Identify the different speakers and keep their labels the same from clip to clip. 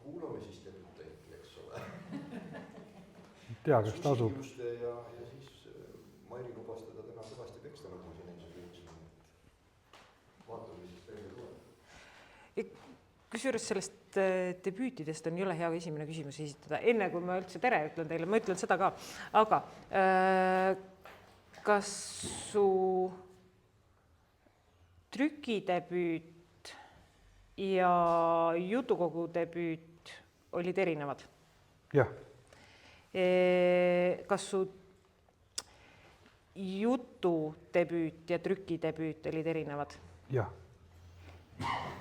Speaker 1: kuulame siis debütanti, eks ole.
Speaker 2: Tea, kas tasub.
Speaker 1: Ja siis Mairi lubas teda täna kõvasti peksta, nagu ma siin endiselt ütlesin, et vaatame siis teile tuleb.
Speaker 3: Kusjuures sellest debüütidest on jõle hea esimene küsimus esitada. Enne kui ma üldse tere ütlen teile, ma ütlen seda ka. Aga kas su trükidebüüt ja jutukogu debüüt olid erinevad?
Speaker 2: Jah.
Speaker 3: Kas su jutudebüüt ja trükidebüüt olid erinevad?
Speaker 2: Jah.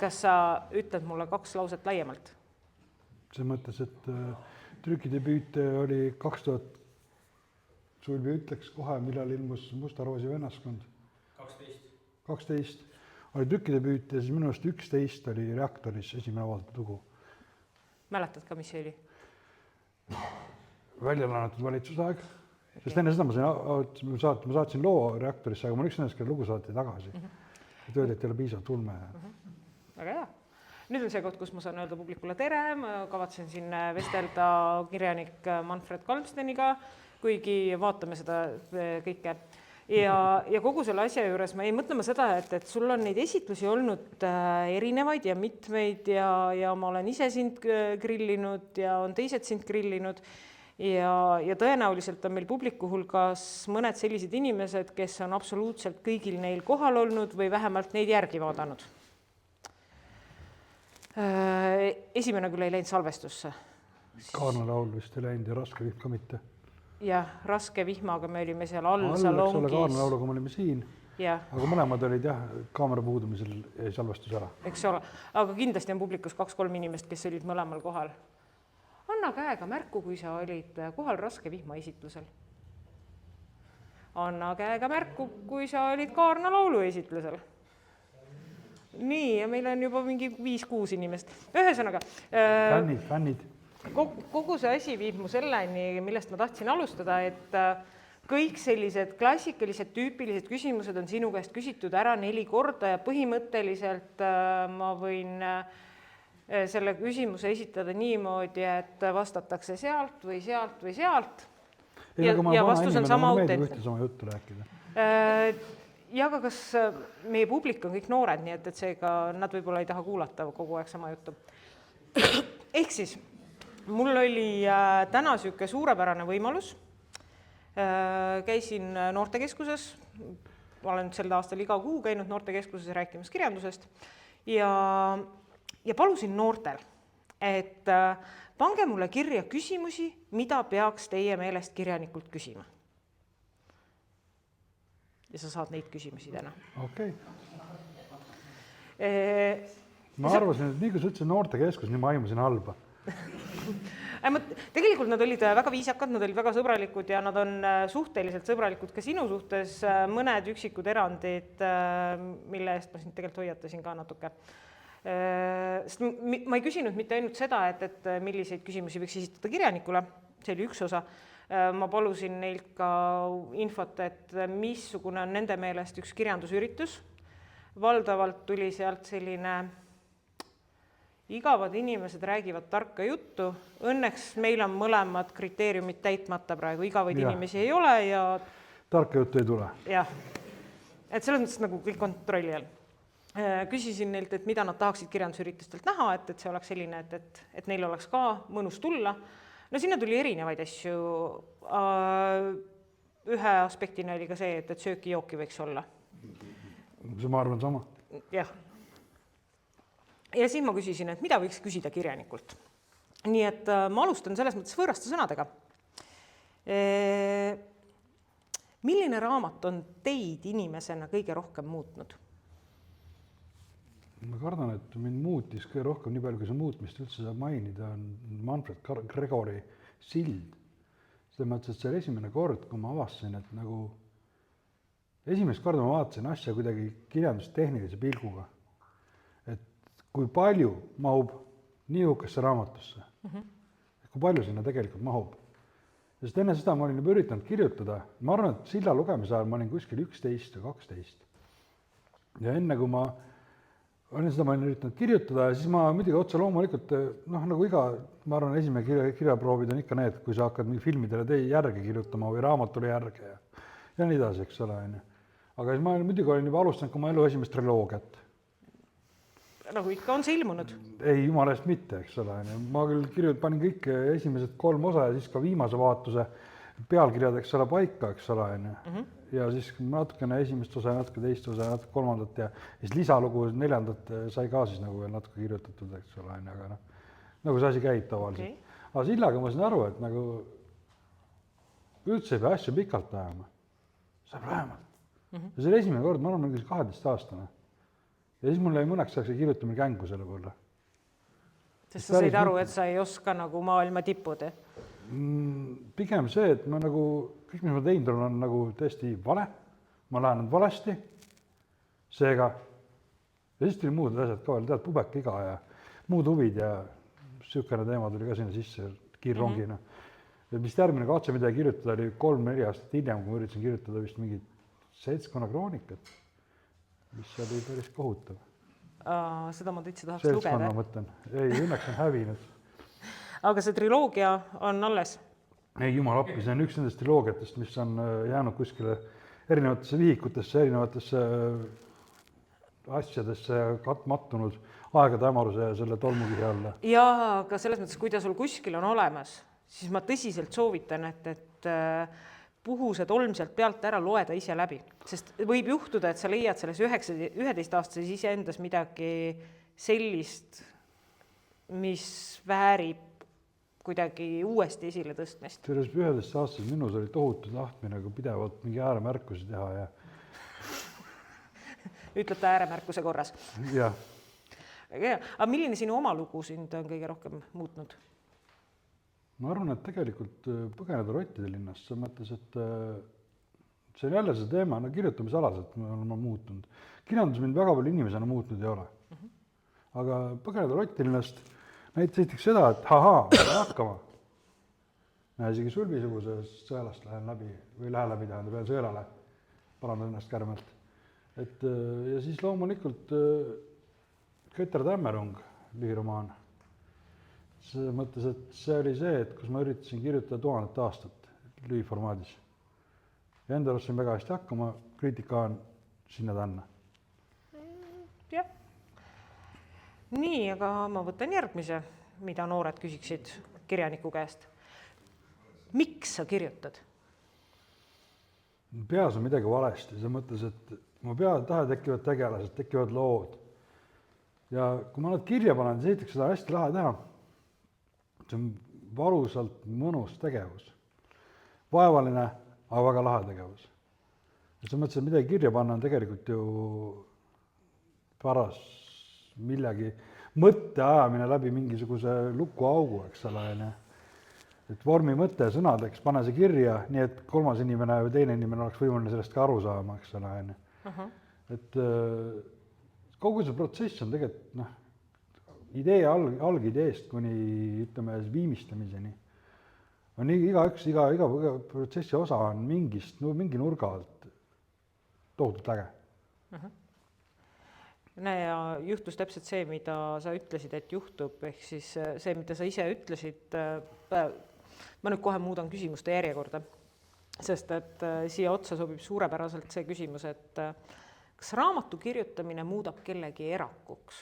Speaker 3: Kas sa ütled mulle 2 lauset laiemalt?
Speaker 2: See mõttes, et trükidebüüt oli 2000, Sulbi ütleks kohe, millal ilmus Musta Roosi vennaskond. 12. Oli trükidebüüt ja siis minu arust 11 oli Reaktoris esimene avaldatud lugu.
Speaker 3: Mäletad ka, mis see oli?
Speaker 2: Välja laenatud valitsusaeg. Sest enne seda ma saatsin loo Reaktorisse, aga mul üks nendest lugu saati tagasi. Et öeldi, et ei ole piisavalt ulme.
Speaker 3: Väga hea. Nüüd on see koht, kus ma saan öelda publikule tere. Ma kavatsen siin vestelda kirjanik Manfred Kalmsteniga, kuigi vaatame seda kõike. Ja kogu selle asja juures ma ei mõtlema seda, et sul on neid esitlusi olnud erinevaid ja mitmeid ja ma olen ise sind grillinud ja on teised sind grillinud. Ja tõenäoliselt on meil publiku hulgas mõned sellised inimesed, kes on absoluutselt kõigil neil kohal olnud või vähemalt neid järgi vaadanud. Esimene küll ei läinud salvestusse.
Speaker 2: Kaarna laul vist ei läinud ja Raske vihm ka mitte.
Speaker 3: Jah, Raske vihmaga me olime seal all salongis.
Speaker 2: Kaarna lauluga me olime siin,
Speaker 3: ja.
Speaker 2: Aga mõlemad olid kaamera puudumisel jäi salvestus ära.
Speaker 3: Eks ole, aga kindlasti on publikus 2-3 inimest, kes olid mõlemal kohal. Anna käega märku, kui sa olid kohal Raske vihma esitlusel. Anna käega märku, kui sa olid Kaarna laulu esitlusel. Nii, ja meil on juba mingi 5-6 inimest. Ühesõnaga,
Speaker 2: Fännid.
Speaker 3: Kogu see asi viib mu selleni, millest ma tahtsin alustada, et kõik sellised klassikalised, tüüpilised küsimused on sinu käest küsitud ära 4 korda ja põhimõtteliselt ma võin selle küsimuse esitada niimoodi, et vastatakse sealt või sealt või sealt. Ja vastus on sama autentne. Ja aga kas meie publik on kõik noored, nii et seega nad võib-olla ei taha kuulata kogu aeg sama juttu. Ehk siis, mul oli täna selline suurepärane võimalus. Käisin noortekeskuses, olen sel aastal iga kuu käinud noortekeskuses rääkimas kirjandusest ja palusin noortel, et pange mulle kirja küsimusi, mida peaks teie meelest kirjanikult küsima. Ja sa saad neid küsimusi täna.
Speaker 2: Okei. Ma arvasin, et nii kui sa ütlesid noortekeskus, nii ma aimusin halba.
Speaker 3: Tegelikult nad olid väga viisakad, nad olid väga sõbralikud ja nad on suhteliselt sõbralikud ka sinu suhtes. Mõned üksikud erandid, mille eest ma sind tegelikult hoiatasin ka natuke. Sest ma ei küsinud mitte ainult seda, et milliseid küsimusi võiks esitada kirjanikule, see oli üks osa. Ma palusin neilt ka infot, et missugune on nende meelest üks kirjandusüritus. Valdavalt tuli sealt selline igavad inimesed räägivad tarka juttu. Õnneks meil on mõlemad kriteeriumid täitmata praegu, igavaid inimesi ei ole ja
Speaker 2: tarka juttu ei tule.
Speaker 3: Jah, et selles mõttes nagu kõik kontrolli all. Küsisin neilt, et mida nad tahaksid kirjandusüritustelt näha, et see oleks selline, et neil oleks ka mõnus tulla. No sinna tuli erinevaid asju. Ühe aspektina oli ka see, et sööki jooki võiks olla.
Speaker 2: See ma arvan sama.
Speaker 3: Jah. Ja siis ma küsisin, et mida võiks küsida kirjanikult. Nii et ma alustan selles mõttes võõraste sõnadega. Milline raamat on teid inimesena kõige rohkem muutnud?
Speaker 2: Ma kardan, et mind muutis kõige rohkem, nii palju kui see muutmist üldse saab mainida, on Manfred Gregori Sild. Selles mõttes, et see oli esimene kord, kui ma avastasin, et nagu esimest korda ma vaatasin asja kuidagi kirjandustehnilise pilguga. Et kui palju mahub nihukesse raamatusse, kui palju sinna tegelikult mahub. Sest enne seda ma olin juba üritanud kirjutada. Ma arvan, et Silla lugemise ajal ma olin kuskil 11 või 12. Ja enne kui ma seda ma olen üritanud kirjutada ja siis ma muidugi otse loomulikult, noh, nagu iga, ma arvan, esimene kirjaproovid on ikka need, kui sa hakkad mingi filmidele järge kirjutama või raamatule järge ja nii edasi, eks ole, on ju. Aga siis ma muidugi olin juba alustanud ka oma elu esimest triloogiat.
Speaker 3: Nagu ikka on see ilmunud?
Speaker 2: Ei, jumala eest mitte, eks ole, on ju. Ma küll panin kõik esimesed 3 osa ja siis ka viimase vaatuse pealkirjad, eks ole, paika, eks ole, on ju. Ja siis natukene esimest osa, natuke teist osa, natuke kolmandat ja siis lisalugu 4. sai ka siis nagu veel natuke kirjutatud, eks ole, aga noh, nagu see asi käib tavaliselt. Okay. Aga Sillaga ma sain aru, et nagu üldse ei pea asju pikalt ajama. Saab vähemalt. Ja see oli esimene kord, ma arvan, mingi 12-aastane. Ja siis mul jäi mõneks ajaks kirjutamine kängu selle poole.
Speaker 3: Sest sa said aru, et sa ei oska nagu maailma tippud,
Speaker 2: Pigem see, et ma nagu, kõik, mis ma teinud on nagu tõesti vale, ma lähen valesti, seega, ja siis tuli muud asjad ka veel, tead, pubeka iga ja muud huvid ja sükene teema tuli ka sinna sisse kiirrongina. Ja vist järgmine katse, mida kirjutada, oli 3-4 aastat hiljem, kui ma üritasin kirjutada vist mingit seltskonna kroonikat, mis oli päris kohutav.
Speaker 3: Seda ma täitsa tahaks lugeda.
Speaker 2: Seltskonna mõtlen, ei, õnneks on hävinud.
Speaker 3: Aga see triloogia on alles?
Speaker 2: Ei, jumal appi, see on üks nendest triloogiatest, mis on jäänud kuskile erinevatesse vihikutesse, erinevatesse asjadesse katmattunud aegade hämaruse ja selle tolmukihi alla.
Speaker 3: Jaa, aga selles mõttes, kui ta sul kuskil on olemas, siis ma tõsiselt soovitan, et puhu see tolm sealt pealt ära, loeda ise läbi. Sest võib juhtuda, et sa leiad selles 11-aastases iseendas midagi sellist, mis väärib kuidagi uuesti esile tõstmist.
Speaker 2: Selles 11-aastases minus oli tohutu tahtmine nagu pidevalt mingi ääremärkusi teha ja
Speaker 3: ütlete ääremärkuse korras.
Speaker 2: Jah.
Speaker 3: Aga milline sinu oma lugu sind on kõige rohkem muutnud?
Speaker 2: Ma arvan, et tegelikult põgeneda rottide linnast, see mõttes, et see on jälle see teema, no kirjutamisalaselt me oleme muutunud. Kirjandus mind väga palju inimesena muutnud ei ole. Aga põgeneda rottide linnast näiteks seda, et ma pean hakkama. Isegi sulbisuguses sõelast lähen läbi, või lähen läbi tähendab veel sõelale, parandan ennast kärmelt. Ja siis loomulikult Köter Tämmerung, lühiromaan. See mõttes, et see oli see, et kus ma üritasin kirjutada 1000 aastat lühiformaadis. Ja endal sain väga hästi hakkama, kriitika on sinna tänna.
Speaker 3: Jah. Nii, aga ma võtan järgmise, mida noored küsiksid kirjaniku käest. Miks sa kirjutad?
Speaker 2: Peas on midagi valesti, see mõttes, et mu tahe tekivad tegelased, tekivad lood. Ja kui ma nad kirja panen, siis esiteks seda hästi lahe teha. See on valusalt mõnus tegevus. Vaevaline, aga väga lahe tegevus. Ja see mõttes, et midagi kirja panna on tegelikult ju paras millegi mõtte ajamine läbi mingisuguse lukuaugu, eks ole. Et vormi mõte sõnadeks, pane see kirja, nii et 3. inimene või teine inimene oleks võimuline sellest ka aru saama, eks ole. Et kogu see protsess on tegelikult, idee algideest kuni, ütleme, viimistamiseni. On iga protsessi osa on mingi nurga alt tohutult äge.
Speaker 3: Ja juhtus täpselt see, mida sa ütlesid, et juhtub, ehk siis see, mida sa ise ütlesid, ma nüüd kohe muudan küsimuste järjekorda, sest et siia otsa sobib suurepäraselt see küsimus, et kas raamatu kirjutamine muudab kellegi erakuks?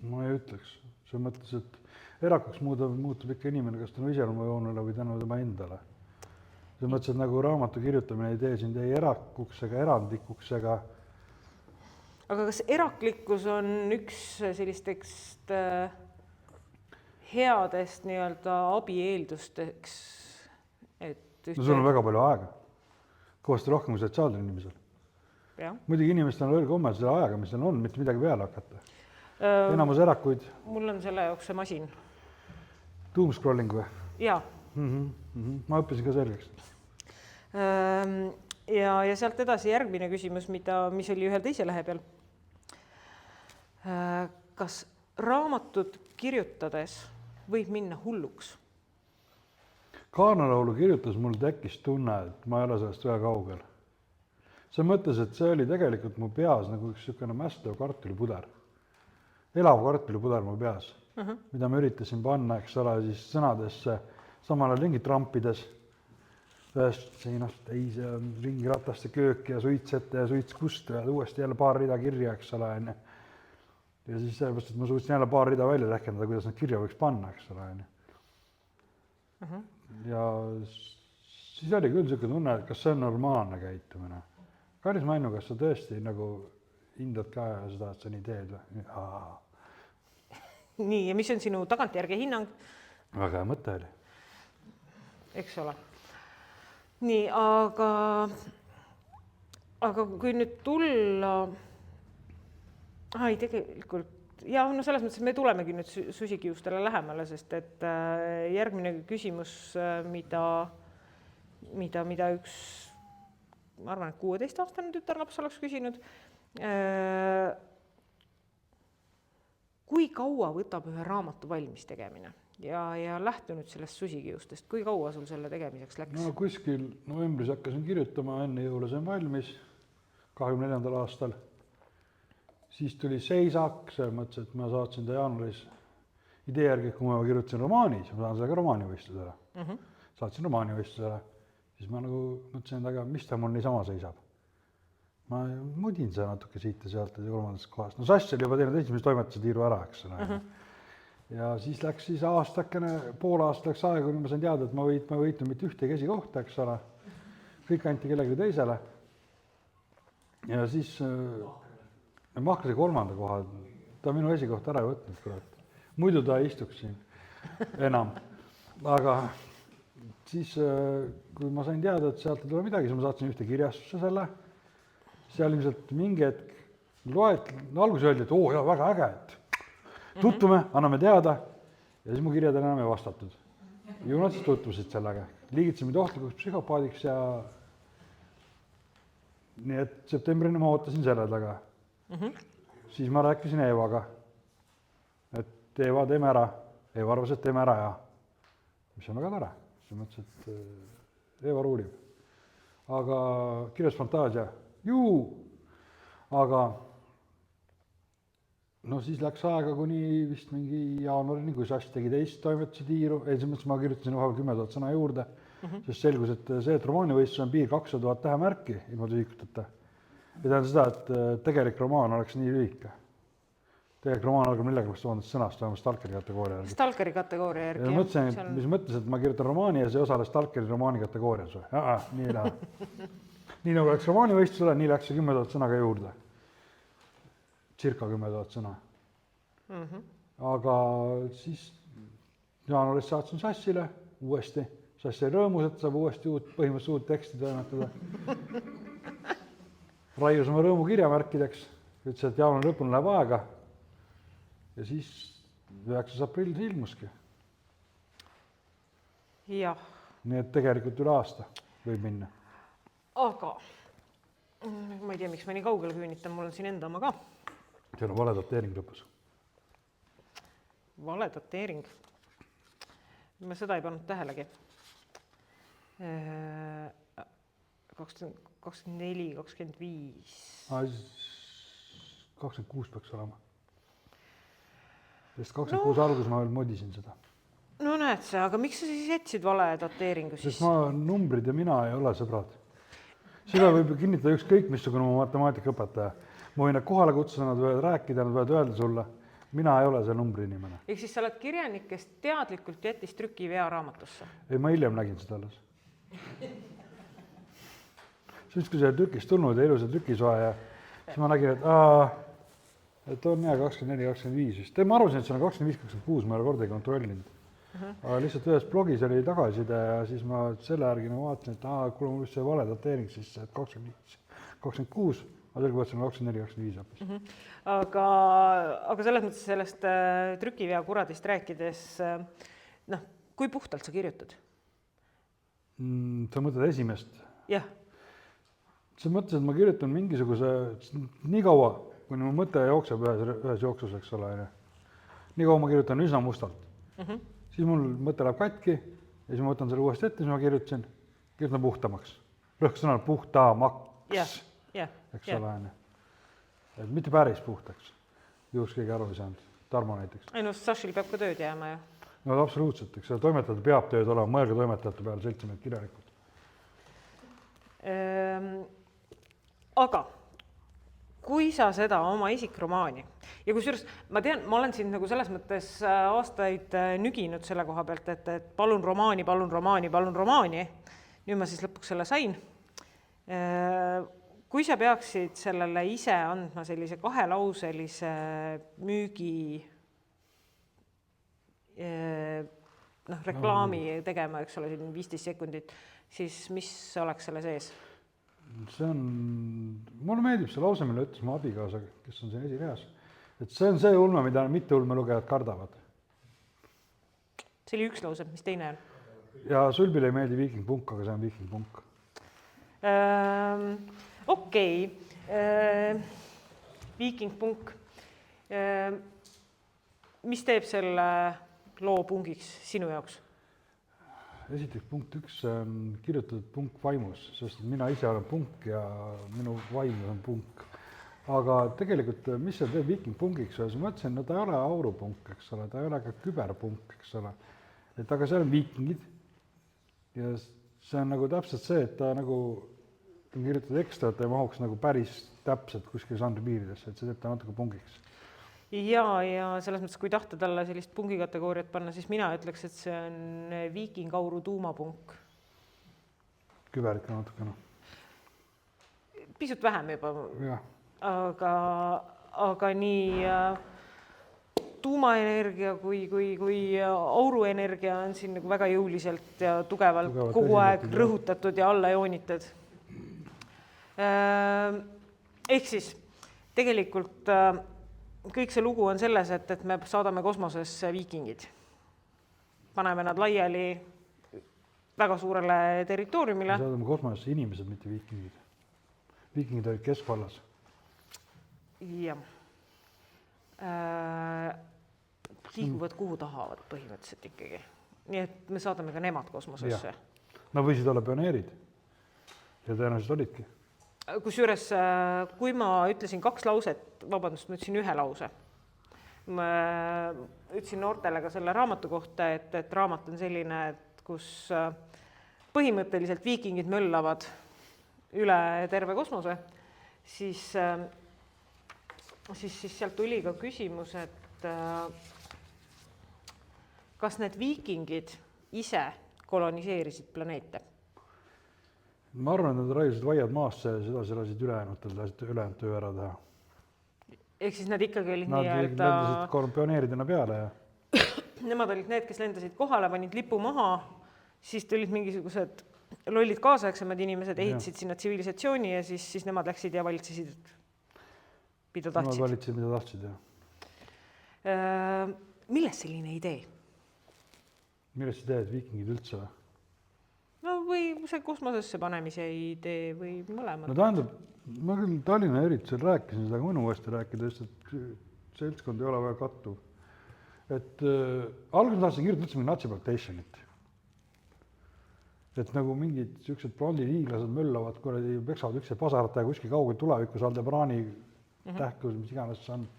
Speaker 2: Ma ei ütleks. See mõttes, et erakuks muutub ikka inimene, kas tänu iseloomujoonele või tänu tema endale. See mõttes, et nagu raamatu kirjutamine ei tee sind ei erakuks ega erandlikuks ega...
Speaker 3: Aga kas eraklikkus on üks sellistest headest nii-öelda abieeldusteks?
Speaker 2: No sul on väga palju aega. Kõvasti rohkem kui sotsiaalne inimesel. Muidugi inimestel on õige komme selle ajaga, mis neil on, mitte midagi peale hakata. Enamus erakuid... Mul
Speaker 3: on selle jaoks see masin.
Speaker 2: Doomscrolling või?
Speaker 3: Jaa.
Speaker 2: Ma õppisin ka selgeks.
Speaker 3: Ja sealt edasi järgmine küsimus, mis oli ühel teise lehe peal. Kas raamatut kirjutades võib minna hulluks?
Speaker 2: Kaarnalaulu kirjutas mul tekkis tunne, et ma ei ole sellest väga kaugel. see mõttes, et see oli tegelikult mu peas nagu üks niisugune mästav kartulipuder. Elav kartulipuder mu peas, mida ma üritasin panna, eks ole, siis sõnadesse samal ajal ringi trampides, ühest seinast teise, ringirataste köök ja suits ette ja suits kust ja uuesti jälle paar rida kirja, eks ole, enne. Ja siis sellepärast, et ma suutsin jälle paar rida välja rehkendada, kuidas nad kirja võiks panna, eks ole, enne. Ja siis oli küll niisugune tunne, et kas see on normaalne käitumine. Karis Mainu, kas sa tõesti nagu hindad ka seda, et sa nii teed või?
Speaker 3: Nii, ja mis on sinu tagantjärgi hinnang?
Speaker 2: Väga hea mõte oli.
Speaker 3: Eks ole. Nii, aga kui nüüd tulla... Ei, tegelikult... Ja no selles mõttes, et me tulemegi nüüd susikiustele lähemale, sest et järgmine küsimus, mida üks, ma arvan, et 16-aastane tütarlaps oleks küsinud. Kui kaua võtab ühe raamatu valmis tegemine ja lähtunud sellest susikiustest, kui kaua sul selle tegemiseks läks?
Speaker 2: No kuskil novembris hakkasin kirjutama, enne jõule sain valmis 24. aastal. Siis tuli seisak, selles mõttes, et ma saatsin ta jaanuaris idee järgi, kui ma kirjutasin romaani, siis ma saan seda ka romaanivõistlusele. Saatsin romaanivõistlusele, siis ma nagu mõtlesin, et aga mis ta mul niisama seisab. Ma mudin seda natuke siit ja sealt ja kolmandast kohast. No Sass oli juba teinud esimese toimetuse tiiru ära, eks. Ja siis läks aastakene, pool aasta läks aega, kui ma sain teada, et ma võitnud mitte ühtegi esikohta, eks ole. Kõik anti kellegi teisele. Ja siis ma hakkasin 3. kohal, ta minu esikohta ära võtnud, kurat. Muidu ta ei istuks siin enam. Aga siis, kui ma sain teada, et sealt ei tule midagi, siis ma saatsin ühte kirjastusse selle. Seal ilmselt mingi hetk alguses öeldi, et jaa, väga äge, et tutvume, anname teada. Ja siis mu kirjadele enam ei vastatud. Ju nad siis tutvusid sellega. Liigitasin mind ohtlikuks psühhopaadiks ja nii et septembrini ma ootasin selle taga. Siis ma rääkisin Eevaga, et Eeva, teeme ära. Eeva arvas, et teeme ära ja mis on väga tore. Siis mõtlesin, et Eeva ruulib. Aga kirjas fantaasia, aga no siis läks aega kuni vist mingi jaanuarini, kui Sass tegi teist toimetuse tiiru. Selles mõttes ma kirjutasin vahel 10 000 sõna juurde, sest selgus, et see, et romaanivõistlus on piir 200 000 tähemärki ilma tühikuteta. Ja tähendab seda, et tegelik romaan oleks nii lühike. Tegelik romaan algab 40 000 sõnast, vähemalt Stalkeri kategooria järgi.
Speaker 3: Stalkeri kategooria järgi.
Speaker 2: Ja mõtlesin, mis mõttes, et ma kirjutan romaani ja see osales Stalkeri romaani kategoorias. Nii ei lähe. Nii nagu läks romaanivõistlusele, nii läks see 10 000 sõna ka juurde. Circa 10 000 sõna. Aga siis jaanuaris saatsin Sassile uuesti. Sass sai rõõmus, et saab uuesti põhimõtteliselt uut teksti toimetada. Raius oma rõõmu kirjamärkideks, ütles, et jaanuari lõpuni läheb aega. Ja siis 9. aprill see ilmuski.
Speaker 3: Jah.
Speaker 2: Nii et tegelikult üle aasta võib minna.
Speaker 3: Aga ma ei tea, miks ma nii kaugele küünitan, mul on siin enda oma ka.
Speaker 2: See on vale dateering lõpus.
Speaker 3: Vale dateering. Ma seda ei pannud tähelegi. 24, 25.
Speaker 2: 26 peaks olema. Sest 26 alguses ma veel modisin seda.
Speaker 3: No näed sa, aga miks sa siis jätsid vale dateeringu siis?
Speaker 2: Sest ma numbrid ja mina ei ole sõbrad. Seda võib kinnitada ükskõik missugune mu matemaatikaõpetaja. Ma võin nad kohale kutsuda, nad võivad rääkida, nad võivad öelda sulle. Mina ei ole see numbri inimene.
Speaker 3: Ehk siis sa oled kirjanik, kes teadlikult jättis trükivea raamatusse?
Speaker 2: Ei, ma hiljem nägin seda alles. Siis kui see trükist tulnud ja ilusa trükisoe ja siis ma nägin, et on hea 24-25 vist. Ma arvasin, et see on 25-26, ma ei ole kordagi kontrollinud. Aga lihtsalt ühes blogis oli tagasiside ja siis ma selle järgi vaatasin, et kuule mul vist see vale dateering siis, et 25-26, aga sellega võtsin 24-25 hoopis.
Speaker 3: Aga selles mõttes sellest trükivea kuradist rääkides, kui puhtalt sa kirjutad?
Speaker 2: Sa mõtled esimest?
Speaker 3: Jah.
Speaker 2: Sa mõtlesid, et ma kirjutan mingisuguse nii kaua, kuni mu mõte jookseb ühes jooksus, eks ole. Nii kaua ma kirjutan üsna mustalt. Siis mul mõte läheb katki ja siis ma võtan selle uuesti ette, siis ma kirjutan puhtamaks. Rõhk sõnal puhtamaks. eks ole, on ju. Et mitte päris puhtaks, juhuks keegi aru ei saanud. Tarmo näiteks.
Speaker 3: Ei no Sašil peab ka tööd jääma ju.
Speaker 2: No absoluutselt, eks toimetajatel peab tööd olema, mõelge toimetajate peale seltsimehed kirjalikult.
Speaker 3: Aga kui sa seda oma isikromaani ja kusjuures ma tean, ma olen sind nagu selles mõttes aastaid nüginud selle koha pealt, et palun romaani. Nüüd ma siis lõpuks selle sain. Kui sa peaksid sellele ise andma sellise 2-lauselise müügi reklaami tegema, eks ole, 15 sekundit, siis mis oleks selle sees?
Speaker 2: See on, mulle meeldib see lause, mille ütles mu abikaasa, kes on siin esireas, et see on see ulme, mida mitte ulmelugejad kardavad.
Speaker 3: See oli üks lause, mis teine on?
Speaker 2: Ja Sulbile ei meeldi viikingpunk, aga see on viikingpunk.
Speaker 3: Okei. Viikingpunk. Mis teeb selle loo pungiks sinu jaoks?
Speaker 2: Esiteks punkt 1 on kirjutatud punk vaimus, sest mina ise olen punk ja minu vaimus on punk. Aga tegelikult, mis see teeb viikingpunkiks, siis ma mõtlesin, no ta ei ole aurupunk, eks ole, ta ei ole ka küberpunk, eks ole. Et aga seal on viikingid ja see on nagu täpselt see, et ta nagu on kirjutatud ekstra, et ta ei mahuks nagu päris täpselt kuskil žanri piiridesse, et see teeb ta natuke pungiks.
Speaker 3: Ja selles mõttes, kui tahta talle sellist pungi kategooriat panna, siis mina ütleks, et see on viikingauru tuumapunk.
Speaker 2: Küber ikka natuke,
Speaker 3: Pisut vähem juba.
Speaker 2: Ja.
Speaker 3: Aga nii tuumaenergia kui auruenergia on siin nagu väga jõuliselt ja tugevalt kogu aeg rõhutatud ja alla joonitud. Ehk siis tegelikult kõik see lugu on selles, et me saadame kosmosesse viikingid. Paneme nad laiali väga suurele territooriumile.
Speaker 2: Me saadame kosmosesse inimesed, mitte viikingid. Viikingid olid keskvallas.
Speaker 3: Jah. Liiguvad kuhu tahavad põhimõtteliselt ikkagi. Nii et me saadame ka nemad kosmosesse.
Speaker 2: No võisid olla pioneerid. Ja tõenäoliselt olidki.
Speaker 3: Kusjuures, kui ma ütlesin 2 lauset, vabandust, ma ütlesin 1 lause. Ma ütlesin noortele ka selle raamatu kohta, et raamat on selline, kus põhimõtteliselt viikingid möllavad üle terve kosmose, siis sealt tuli ka küsimus, et kas need viikingid ise koloniseerisid planeete?
Speaker 2: Ma arvan, et nad raiusid vaiad maasse ja seda selasid ülejäänud töö ära teha.
Speaker 3: Ehk siis nad ikkagi olid
Speaker 2: nad lendasid pioneeridena peale. Ja.
Speaker 3: Nemad olid need, kes lendasid kohale, panid lipu maha, siis tulid mingisugused lollid kaasaegsemad inimesed, ehitasid sinna tsivilisatsiooni ja siis nemad läksid ja valitsesid, mida tahtsid.
Speaker 2: Nemad valitsesid, mida tahtsid,
Speaker 3: jah. Millest selline idee?
Speaker 2: Millest idee, et viikingid üldse või?
Speaker 3: No või see kosmosesse panemise idee või mõlemad?
Speaker 2: No tähendab, ma küll Tallinna üritusel rääkisin seda, aga mõnu uuesti rääkida, sest et seltskond ei ole väga kattuv. Et alguses tahtsin kirjutada üldse mingi natsiplantationit. Et nagu mingid siuksed blondid hiiglased möllavad, kuradi peksavad ükse pasarataja kuskil kaugel tulevikus Aldebrani tähkus, mis iganes on.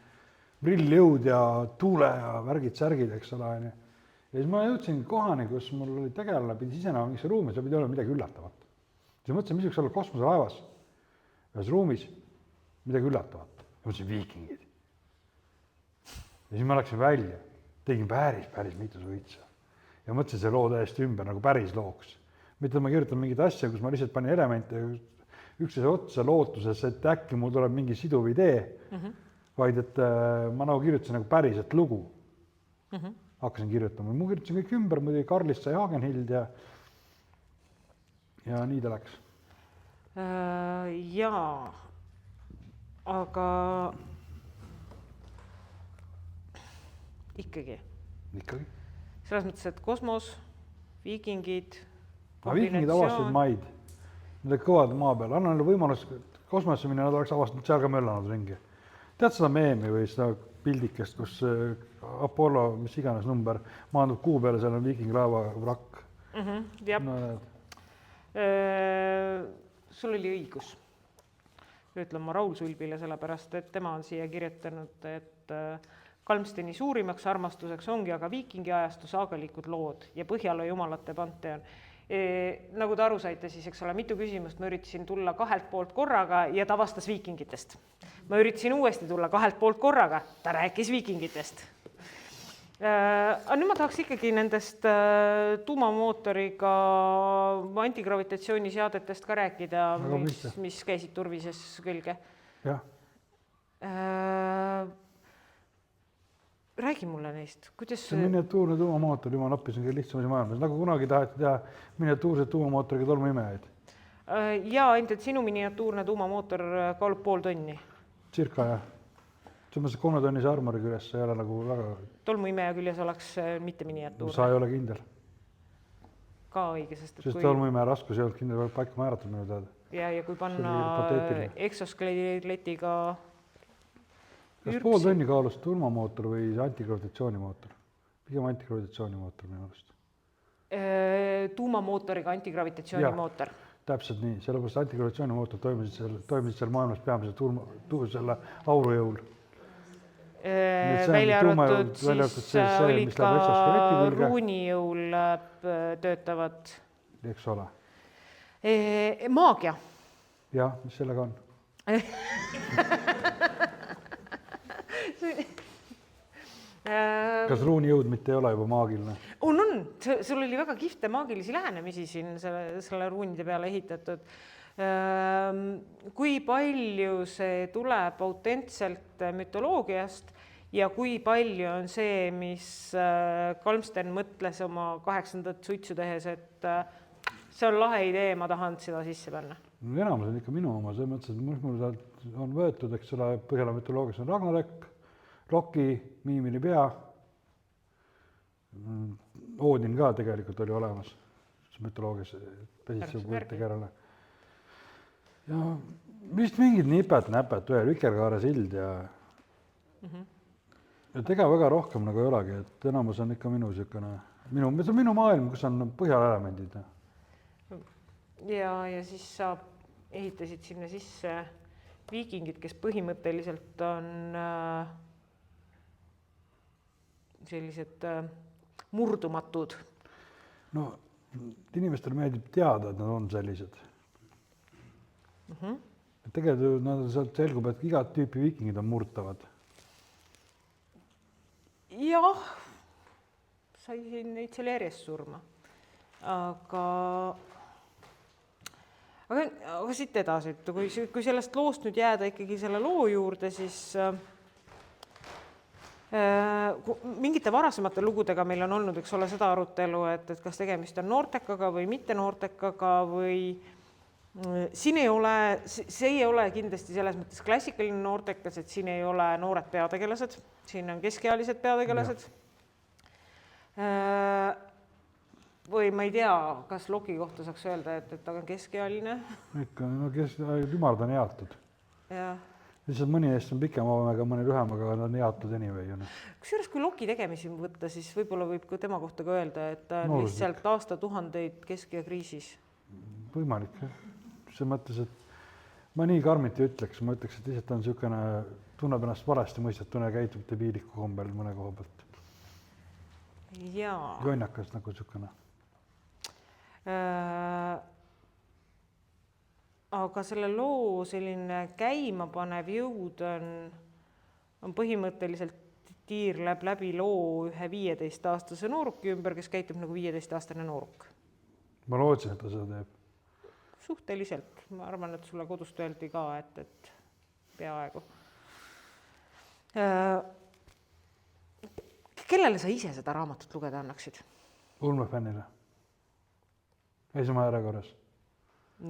Speaker 2: Brillljõud ja tuule ja värgid-särgid, eks ole. Ja siis ma jõudsin kohani, kus mul oli tegelane, pidi sisenema mingisse ruumi, see pidi olema midagi üllatavat. Siis mõtlesin, mis võiks olla kosmoselaevas ühes ruumis midagi üllatavat. Ja mõtlesin viikingid. Ja siis ma läksin välja, tegin päris mitu suitsa. Ja mõtlesin see loo täiesti ümber, nagu päris looks. Mitte ma kirjutan mingit asja, kus ma lihtsalt panin elemente üksteise otsa lootuses, et äkki mul tuleb mingi siduv idee, vaid et ma nagu kirjutasin nagu päriselt lugu. Hakkasin kirjutama. Ma kirjutasin kõik ümber, muidugi Karlist sai Hagenhild ja nii ta läks.
Speaker 3: Jaa, aga ikkagi. Selles mõttes, et kosmos, viikingid,
Speaker 2: viikingid avastasid maid. Need kõvad maa peal. Anna neile võimalus kosmosesse minna, nad oleks avastanud seal ka möllanud ringi. Tead seda meemi või seda pildikest, kus Apollo, mis iganes number, maandub kuu peale, seal on viikinglaeva vrakk.
Speaker 3: Sul oli õigus. ütlen ma Raul Sulbile, sellepärast, et tema on siia kirjutanud, et Kalmsteni suurimaks armastuseks ongi aga viikingi ajastu saagalikud lood ja Põhjala jumalate panteon. Nagu te aru saite, siis eks ole, mitu küsimust ma üritasin tulla 2 poolt korraga ja ta vastas viikingitest. Ma üritasin uuesti tulla 2 poolt korraga, ta rääkis viikingitest. Nüüd ma tahaks ikkagi nendest tuumamootoriga antigravitatsiooniseadetest ka rääkida, mis käisid turvises külge.
Speaker 2: Jah.
Speaker 3: Räägi mulle neist. Kuidas...
Speaker 2: See miniatuurne tuumamootor, jumal appi, see on kõige lihtsam asi maailmas. Nagu kunagi taheti teha miniatuurset tuumamootoriga tolmuimejaid.
Speaker 3: Ja ainult, et sinu miniatuurne tuumamootor kaalub 0,5 tonni.
Speaker 2: Circa, jah. See 3 tonnise armori küljes, see ei ole nagu väga...
Speaker 3: Tolmuimeja küljes oleks mitte miniatuurne.
Speaker 2: Sa ei ole kindel.
Speaker 3: Ka õige, sest...
Speaker 2: Sest tolmuimeja raskus ei olnud kindel paika määratud minu teada.
Speaker 3: Ja kui panna eksoskeletiga...
Speaker 2: Kas 0,5 tonni kaalus tuumamootor või antigravitatsioonimootor? Pigem antigravitatsioonimootor minu arust.
Speaker 3: Tuumamootoriga antigravitatsioonimootor.
Speaker 2: Täpselt nii, sellepärast antigravitatsioonimootor toimisid seal maailmas peamiselt selle aurujõul.
Speaker 3: Välja arvatud siis olid ka ruunijõul töötavad.
Speaker 2: Eks ole.
Speaker 3: Maagia.
Speaker 2: Jah, mis sellega on? Kas ruunijõud mitte ei ole juba maagiline?
Speaker 3: On. Sul oli väga kihvte maagilisi lähenemisi siin selle ruunide peale ehitatud. Kui palju see tuleb autentselt mütoloogiast ja kui palju on see, mis Kalmsten mõtles oma 8. suitsu tehes, et see on lahe idee, ma tahan seda sisse panna?
Speaker 2: Enamus on ikka minu oma, see mõttes, et mul on võetud, eks ole, Põhjala mütoloogias on Ragnarök, Loki, Miimini pea, Oodin ka tegelikult oli olemas mütoloogias pesitsevukurtegärane. Ja vist mingid nipet-näpet, Vikerkaare sild ja ega väga rohkem nagu ei olegi, et enamus on ikka minu maailm, kus on Põhjala elemendid.
Speaker 3: Ja siis sa ehitasid sinna sisse viikingid, kes põhimõtteliselt on sellised murdumatud.
Speaker 2: No, inimestele meeldib teada, et nad on sellised. Tegelikult nad sealt selgub, et igat tüüpi viikingid on murtavad.
Speaker 3: Jah, sai neid seal järjest surma. Aga siit edasi, et kui sellest loost nüüd jääda ikkagi selle loo juurde, siis mingite varasemate lugudega meil on olnud, eks ole, seda arutelu, et kas tegemist on noortekaga või mitte noortekaga või siin ei ole, see ei ole kindlasti selles mõttes klassikaline noortekas, et siin ei ole noored peategelased, siin on keskealised peategelased. Või ma ei tea, kas Loki kohta saaks öelda, et ta on keskealine? Ikka,
Speaker 2: no jumalad on jaotud. Lihtsalt mõni eest on pikema omega, mõni lühemaga on jaotud anyway.
Speaker 3: Kusjuures, kui Loki tegemisi võtta, siis võib-olla võib ka tema kohta ka öelda, et ta on lihtsalt aastatuhandeid kesk- ja kriisis.
Speaker 2: Võimalik. See mõttes, et ma nii karmiti ütleks, ma ütleks, et lihtsalt on niisugune, tunneb ennast valesti mõistetuna ja käitub debiiliku kombel mõne koha pealt. Jonnakas nagu niisugune.
Speaker 3: Aga selle loo selline käimapanev jõud on põhimõtteliselt tiirleb läbi loo ühe 15-aastase nooruki ümber, kes käitub nagu 15-aastane nooruk.
Speaker 2: Ma lootsin, et ta seda teeb.
Speaker 3: Suhteliselt. Ma arvan, et sulle kodust öeldi ka, et peaaegu. Kellele sa ise seda raamatut lugeda annaksid?
Speaker 2: Ulmefännile. Esimene järjekorras.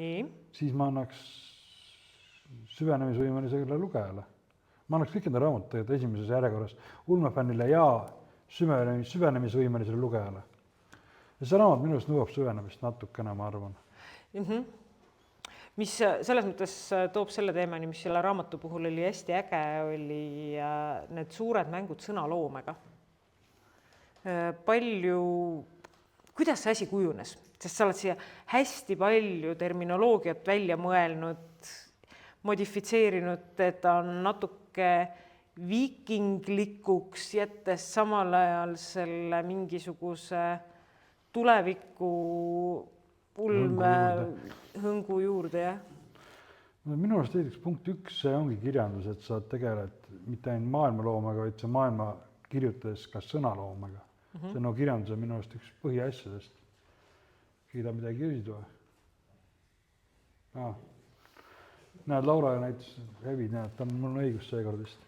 Speaker 3: Nii.
Speaker 2: Siis ma annaks süvenemisvõimelisele lugejale. Ma annaks kõik enda raamatut esimeses järjekorras Ulmefännile ja süvenemisvõimelisele lugejale. Ja see raamat minust nõuab süvenemist natukene, ma arvan.
Speaker 3: Mis selles mõttes toob selle teemani, mis selle raamatu puhul oli hästi äge, oli need suured mängud sõnaloomega. Kuidas see asi kujunes? Sest sa oled siia hästi palju terminoloogiat välja mõelnud. modifitseerinud teda natuke viikinglikuks, jättes samal ajal selle mingisuguse tuleviku hõngu juurde, jah.
Speaker 2: Minu arust näiteks punkt 1, see ongi kirjandus, et sa tegeled mitte ainult maailmaloomaga, vaid sa maailma kirjutades ka sõnaloomaga. See on kirjanduse minu arust üks põhiasjadest. Kiida midagi küsida või? Näed, Laura näitas hävid, näed, mul on õigus seekord vist.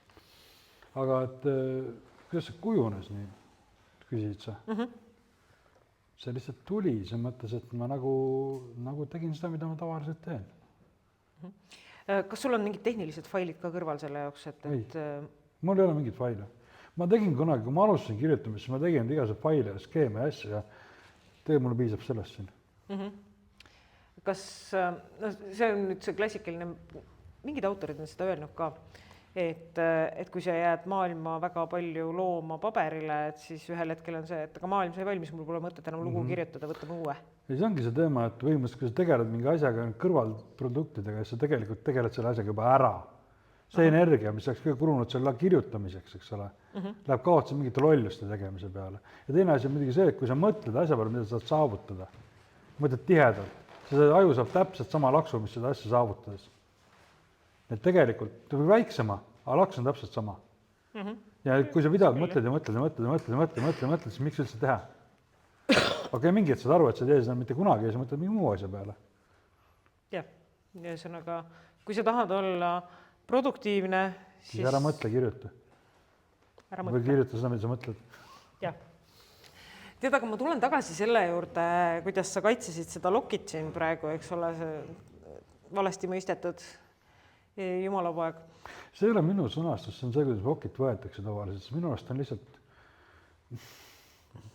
Speaker 2: Aga et kuidas see kujunes nii, küsisid sa? See lihtsalt tuli, see mõttes, et ma nagu tegin seda, mida ma tavaliselt teen.
Speaker 3: Kas sul on mingid tehnilised failid ka kõrval selle jaoks?
Speaker 2: Ei, mul ei ole mingit faile. Ma tegin kunagi, kui ma alustasin kirjutamist, siis ma tegin igasugu faile ja skeeme ja asja ja tegelikult mulle piisab sellest siin.
Speaker 3: Kas, see on nüüd see klassikaline, mingid autorid on seda öelnud ka, et kui sa jääd maailma väga palju looma paberile, et siis ühel hetkel on see, et aga maailm sai valmis, mul pole mõtet enam lugu kirjutada, võtame uue. Ja
Speaker 2: see ongi see teema, et põhimõtteliselt, kui sa tegeled mingi asjaga kõrvalproduktidega, siis sa tegelikult tegeled selle asjaga juba ära. See energia, mis oleks kõige kulunud selle kirjutamiseks, eks ole, läheb kaotsi mingite lolluste tegemise peale. Ja teine asi on muidugi see, et kui sa mõtled asja peale, mida sa saad saavutada, mõtled tihedalt, see aju saab täpselt sama laksu, mis seda asja saavutades. Et tegelikult ta või väiksema, aga laks on täpselt sama. Ja kui sa pidad mõtled ja mõtled, siis miks üldse teha? Okei, mingi hetk saad aru, et sa tee seda mitte kunagi ja sa mõtled mingi muu asja peale.
Speaker 3: Jah, ühesõnaga, kui sa tahad olla produktiivne,
Speaker 2: siis ära mõtle, kirjuta. Või kirjuta seda, mida sa mõtled.
Speaker 3: Jah. Tead, aga ma tulen tagasi selle juurde, kuidas sa kaitsesid seda lokit siin praegu, eks ole, see valesti mõistetud jumalapoeg.
Speaker 2: See ei ole minu sõnastus, see on see, kuidas lokit võetakse tavaliselt. Minu arust on lihtsalt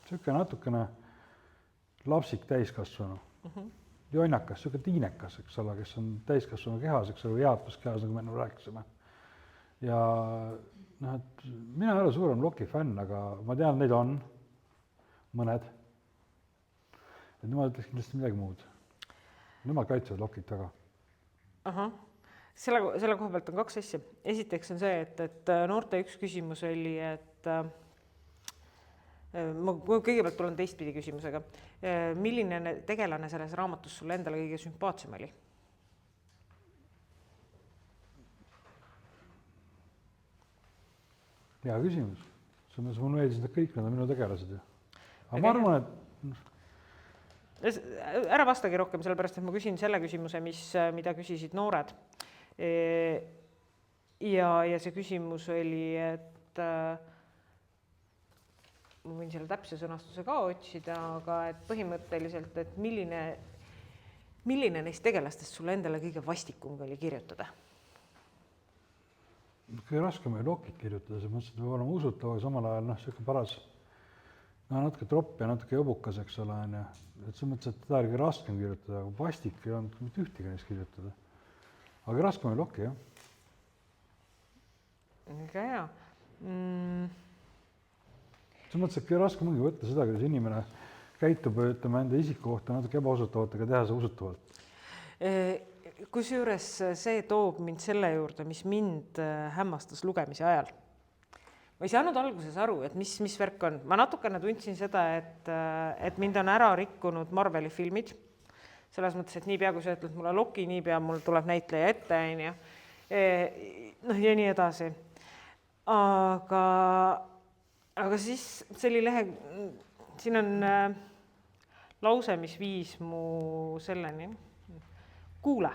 Speaker 2: siuke natukene lapsik täiskasvanu. Jonnakas, siuke tiinekas, eks ole, kes on täiskasvanu kehas, eks ole, jaatus kehas, nagu me enne rääkisime. Ja et mina ei ole suurem loki fänn, aga ma tean, neid on mõned. Et nemad ütleks kindlasti midagi muud. Nemad kaitsevad lokit väga.
Speaker 3: Selle koha pealt on kaks asja. Esiteks on see, et noorte üks küsimus oli, et ma kõigepealt tulen teistpidi küsimusega. Milline tegelane selles raamatus sulle endale kõige sümpaatsem oli?
Speaker 2: Hea küsimus. Mul meeldisid kõik, need on minu tegelased. Aga ma arvan, et
Speaker 3: ära vastagi rohkem, sellepärast, et ma küsin selle küsimuse, mida küsisid noored. Ja see küsimus oli, et ma võin selle täpse sõnastuse ka otsida, aga et põhimõtteliselt, et milline neist tegelastest sulle endale kõige vastikum oli kirjutada?
Speaker 2: Kõige raskem oli lokit kirjutada, see mõttes, et võib olema usutav, aga samal ajal siuke paras natuke tropp ja natuke jobukas, eks ole. Et see mõttes, et ta oli raskem kirjutada, aga vastik ei olnud mitte ühtegi neist kirjutada. Aga raskem oli loki, jah.
Speaker 3: Väga hea.
Speaker 2: See mõttes, et kõige raskem ongi võtta seda, kuidas inimene käitub enda isiku kohta natuke ebausutavalt, aga teha see usutavalt.
Speaker 3: Kusjuures see toob mind selle juurde, mis mind hämmastas lugemise ajal. Ma ei saanud alguses aru, et mis värk on. Ma natukene tundsin seda, et mind on ära rikkunud Marveli filmid. Selles mõttes, et niipea, kui sa ütled mulle loki, niipea mul tuleb näitleja ette, ja nii edasi. Aga siis see oli siin on lause, mis viis mu selleni. Kuule,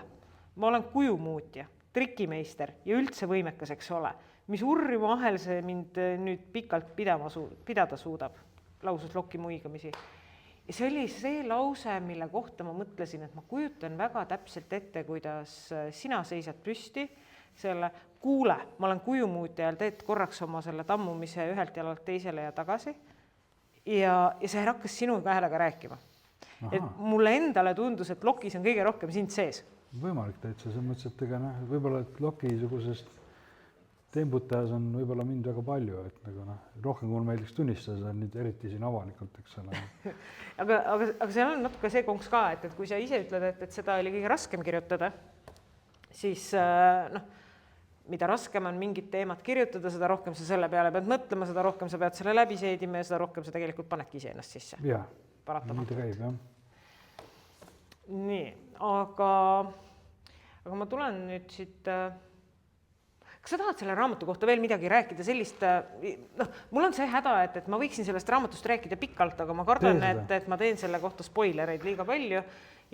Speaker 3: ma olen kujumuutja, trikimeister ja üldse võimekas, eks ole. Mis urrima ahel see mind nüüd pikalt pidada suudab, lausus loki muigamisi. Ja see oli see lause, mille kohta ma mõtlesin, et ma kujutan väga täpselt ette, kuidas sina seisad püsti selle, kuule, ma olen kujumuutja ja teed korraks oma selle tammumise ühelt jalalt teisele ja tagasi. Ja see hakkas sinu häälega rääkima. Et mulle endale tundus, et lokis on kõige rohkem sind sees.
Speaker 2: Võimalik täitsa, see mõttes, et võib-olla et lokisugusest tembutas on võib-olla mind väga palju, et rohkem kui mul meeldiks tunnistada seda nüüd eriti siin avalikult, eks ole.
Speaker 3: aga seal on natuke see konks ka, et kui sa ise ütled, et seda oli kõige raskem kirjutada, siis mida raskem on mingit teemat kirjutada, seda rohkem sa selle peale pead mõtlema, seda rohkem sa pead selle läbi seedima ja seda rohkem sa tegelikult panedki iseennast sisse.
Speaker 2: Jah,
Speaker 3: paratamatult.
Speaker 2: nii ta käib, jah.
Speaker 3: Nii, aga ma tulen nüüd siit... Kas sa tahad selle raamatu kohta veel midagi rääkida sellist, mul on see häda, et ma võiksin sellest raamatust rääkida pikalt, aga ma kardan, et ma teen selle kohta spoilereid liiga palju